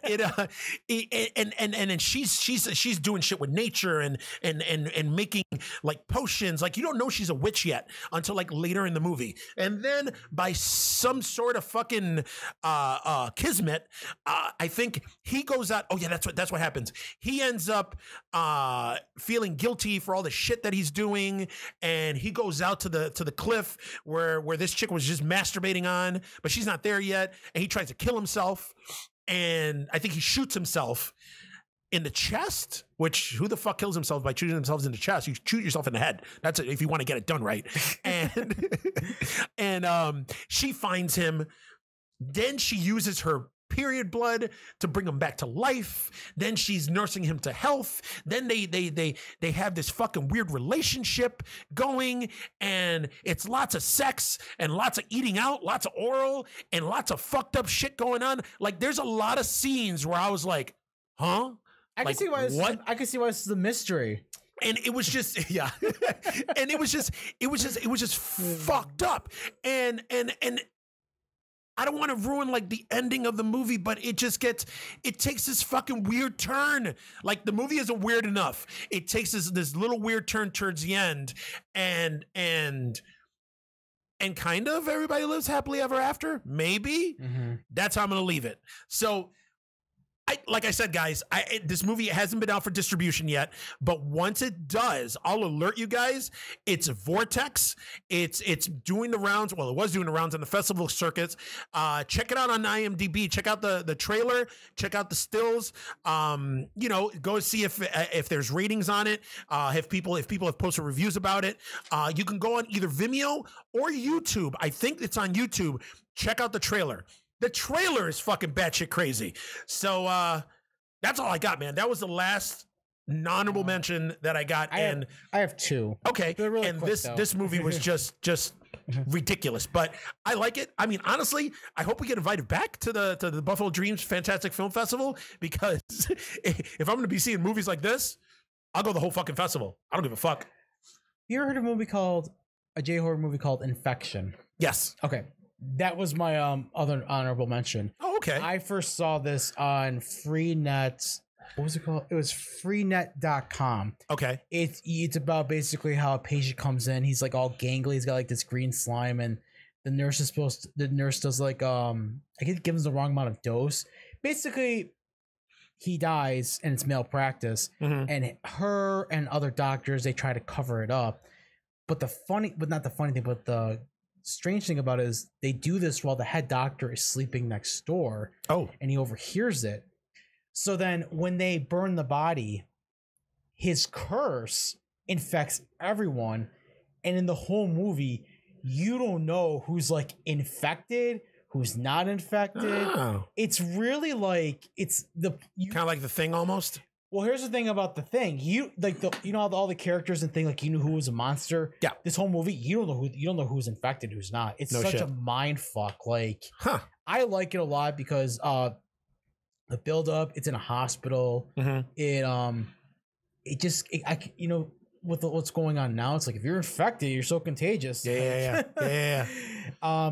and she's doing shit with nature and making like potions. Like you don't know she's a witch yet until like later in the movie, and then by some sort of fucking kismet, I think he goes out. Oh yeah, that's what happens. He ends up feeling guilty for all the shit that he's doing, and he goes out to the cliff where this chick was just masturbating on, but she's not there yet, and he tries to kill himself, and I think he shoots himself in the chest, which who the fuck kills himself by shooting themselves in the chest? You shoot yourself in the head. That's it if you want to get it done right. And she finds him. Then she uses her period blood to bring him back to life. Then she's nursing him to health. Then they have this fucking weird relationship going, and it's lots of sex and lots of eating out, lots of oral, and lots of fucked up shit going on. Like there's a lot of scenes where I was like, huh? I can see why. I can see why this is a mystery. And it was just, yeah, and it was just fucked up. And I don't want to ruin like the ending of the movie, but it takes this fucking weird turn. Like the movie isn't weird enough. It takes this little weird turn towards the end, and kind of everybody lives happily ever after. Maybe that's how I'm gonna leave it. So. Like I said, guys, this movie hasn't been out for distribution yet, but once it does, I'll alert you guys. It's Vortex. It's doing the rounds. Well, it was doing the rounds on the festival circuits. Check it out on IMDb. Check out the trailer. Check out the stills. Go see if there's ratings on it. If people have posted reviews about it. You can go on either Vimeo or YouTube. I think it's on YouTube. Check out the trailer. The trailer is fucking batshit crazy. So that's all I got, man. That was the last honorable mention that I got. I have two. Okay. Really and quick, this movie was just ridiculous. But I like it. I mean, honestly, I hope we get invited back to the Buffalo Dreams Fantastic Film Festival, because if I'm gonna be seeing movies like this, I'll go the whole fucking festival. I don't give a fuck. You ever heard a J-horror movie called Infection? Yes. Okay. That was my other honorable mention. Oh, okay. I first saw this on Freenet. What was it called? It was freenet.com. Okay. It's about basically how a patient comes in. He's like all gangly. He's got like this green slime, and the nurse does like I think gives him the wrong amount of dose. Basically, he dies and it's malpractice. And her and other doctors, they try to cover it up. But the strange thing about it is they do this while the head doctor is sleeping next door. Oh. And he overhears it. So then when they burn the body, his curse infects everyone. And in the whole movie, you don't know who's like infected, who's not infected. Oh. It's really like kind of like The Thing almost. Well, here's the thing about The Thing. You know how all the characters and thing, like you knew who was a monster. Yeah. This whole movie, you don't know who's infected, who's not. It's such a mind fuck. Like, I like it a lot because the build up. It's in a hospital. With what's going on now, it's like if you're infected, you're so contagious. Yeah.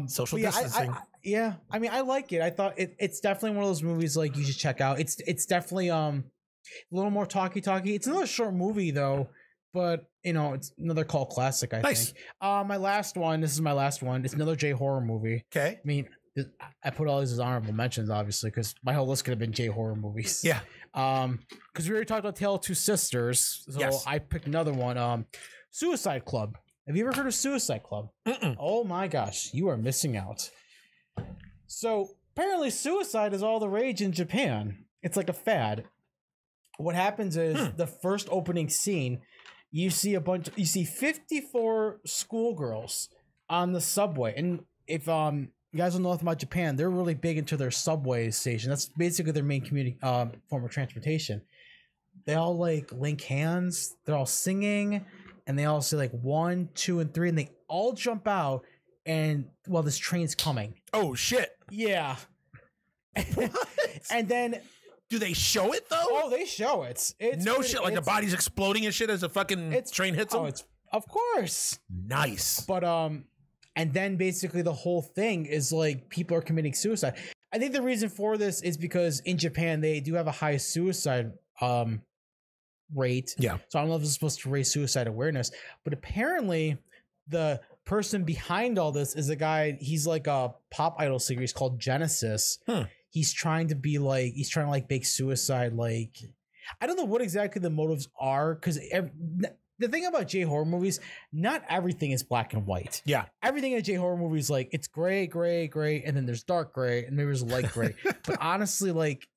Social distancing. I mean, I like it. I thought it's definitely one of those movies like you should check out. It's definitely a little more talky. It's another short movie though, but it's another cult classic. I think. My last one. This is my last one. It's another J-horror movie. Okay. I mean, I put all these as honorable mentions, obviously, because my whole list could have been J-horror movies. Yeah. Because we already talked about Tale of Two Sisters, so yes. I picked another one. Suicide Club. Have you ever heard of Suicide Club? Oh my gosh, you are missing out. So apparently, suicide is all the rage in Japan. It's like a fad. What happens is the first opening scene, you see 54 schoolgirls on the subway, and if you guys don't know nothing about Japan, they're really big into their subway station. That's basically their main form of transportation. They all like link hands. They're all singing, and they all say like 1, 2, and 3, and they all jump out. And while this train's coming. Oh shit! Yeah. And then. Do they show it though? Oh, they show it. It's no shit. Like the body's exploding and shit as a fucking train hits them. Oh, it's of course nice. But and then basically the whole thing is like people are committing suicide. I think the reason for this is because in Japan they do have a high suicide rate. Yeah. So I don't know if it's supposed to raise suicide awareness, but apparently the person behind all this is a guy. He's like a pop idol singer. He's called Genesis. he's trying to like bake suicide. Like, I don't know what exactly the motives are, because the thing about J horror movies, not everything is black and white. Yeah. Everything in a J horror movie is like, it's gray, and then there's dark gray, and maybe there's light gray. But honestly, like,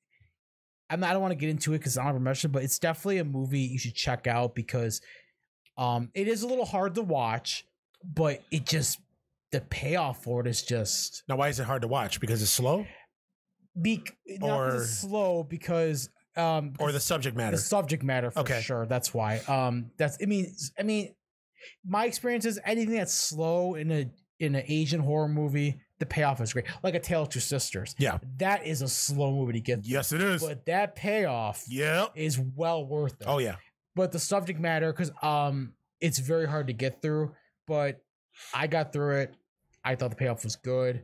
I don't want to get into it because I don't remember, but it's definitely a movie you should check out, because it is a little hard to watch, but the payoff for it is just. Now, why is it hard to watch? Because it's slow? Not because it's slow, because or the subject matter. The subject matter, for sure. That's why. I mean, my experience is anything that's slow in an Asian horror movie, the payoff is great. Like A Tale of Two Sisters. Yeah, that is a slow movie to get through. Yes, it is. But that payoff, is well worth it. Oh yeah. But the subject matter, because it's very hard to get through. But I got through it. I thought the payoff was good.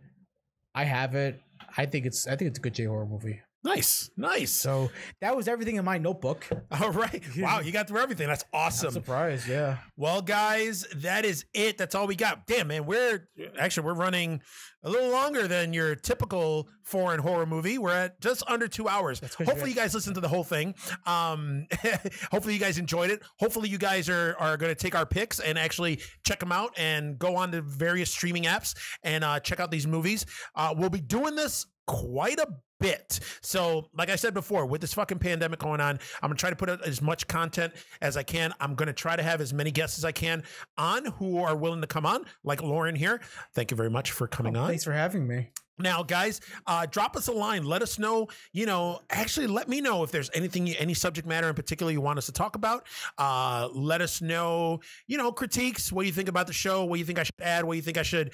I have it. I think it's a good J horror movie. Nice. So that was everything in my notebook. All right. Wow, you got through everything. That's awesome. I'm surprised, yeah. Well, guys, that is it. That's all we got. Damn, man, we're running a little longer than your typical foreign horror movie. We're at just under 2 hours. Hopefully you guys listened to the whole thing. Hopefully you guys enjoyed it. Hopefully you guys are going to take our picks and actually check them out and go on to various streaming apps and check out these movies. We'll be doing this quite a bit. So like I said before, with this fucking pandemic going on, I'm gonna try to put out as much content as I can. I'm gonna try to have as many guests as I can on who are willing to come on, like Lauren here. Thank you very much for coming on. Thanks for having me. Now, guys, drop us a line. Let us know, actually let me know if there's any subject matter in particular you want us to talk about. Let us know, critiques. What do you think about the show? What do you think I should add? What do you think I should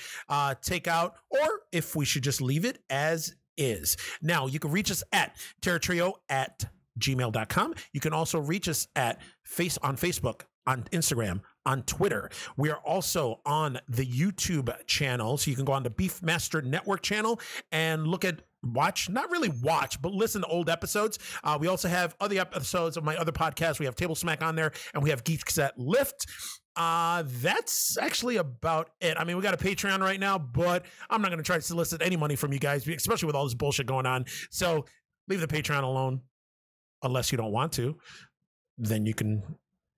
take out? Or if we should just leave it as is. Now, you can reach us at terratrio@gmail.com. You can also reach us on Facebook, on Instagram, on Twitter. We are also on the YouTube channel. So you can go on the Beefmaster Network channel and not really watch, but listen to old episodes. We also have other episodes of my other podcasts. We have Table Smack on there, and we have Geeks at Lift. That's actually about it. I mean, we got a Patreon right now, but I'm not going to try to solicit any money from you guys, especially with all this bullshit going on. So leave the Patreon alone unless you don't want to. Then you can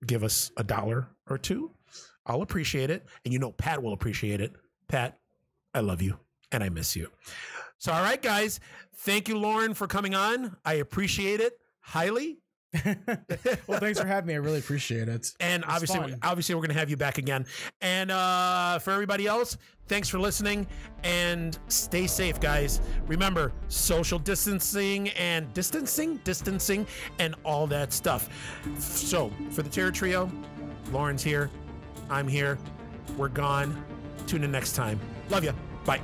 give us $1 or $2. I'll appreciate it. And Pat will appreciate it. Pat, I love you and I miss you. So, all right, guys. Thank you, Lauren, for coming on. I appreciate it highly. Well, thanks for having me. I really appreciate it. And obviously we're going to have you back again. And for everybody else, thanks for listening and stay safe, guys. Remember, social distancing and all that stuff. So for the Terror Trio, Lauren's here. I'm here. We're gone. Tune in next time. Love you. Bye.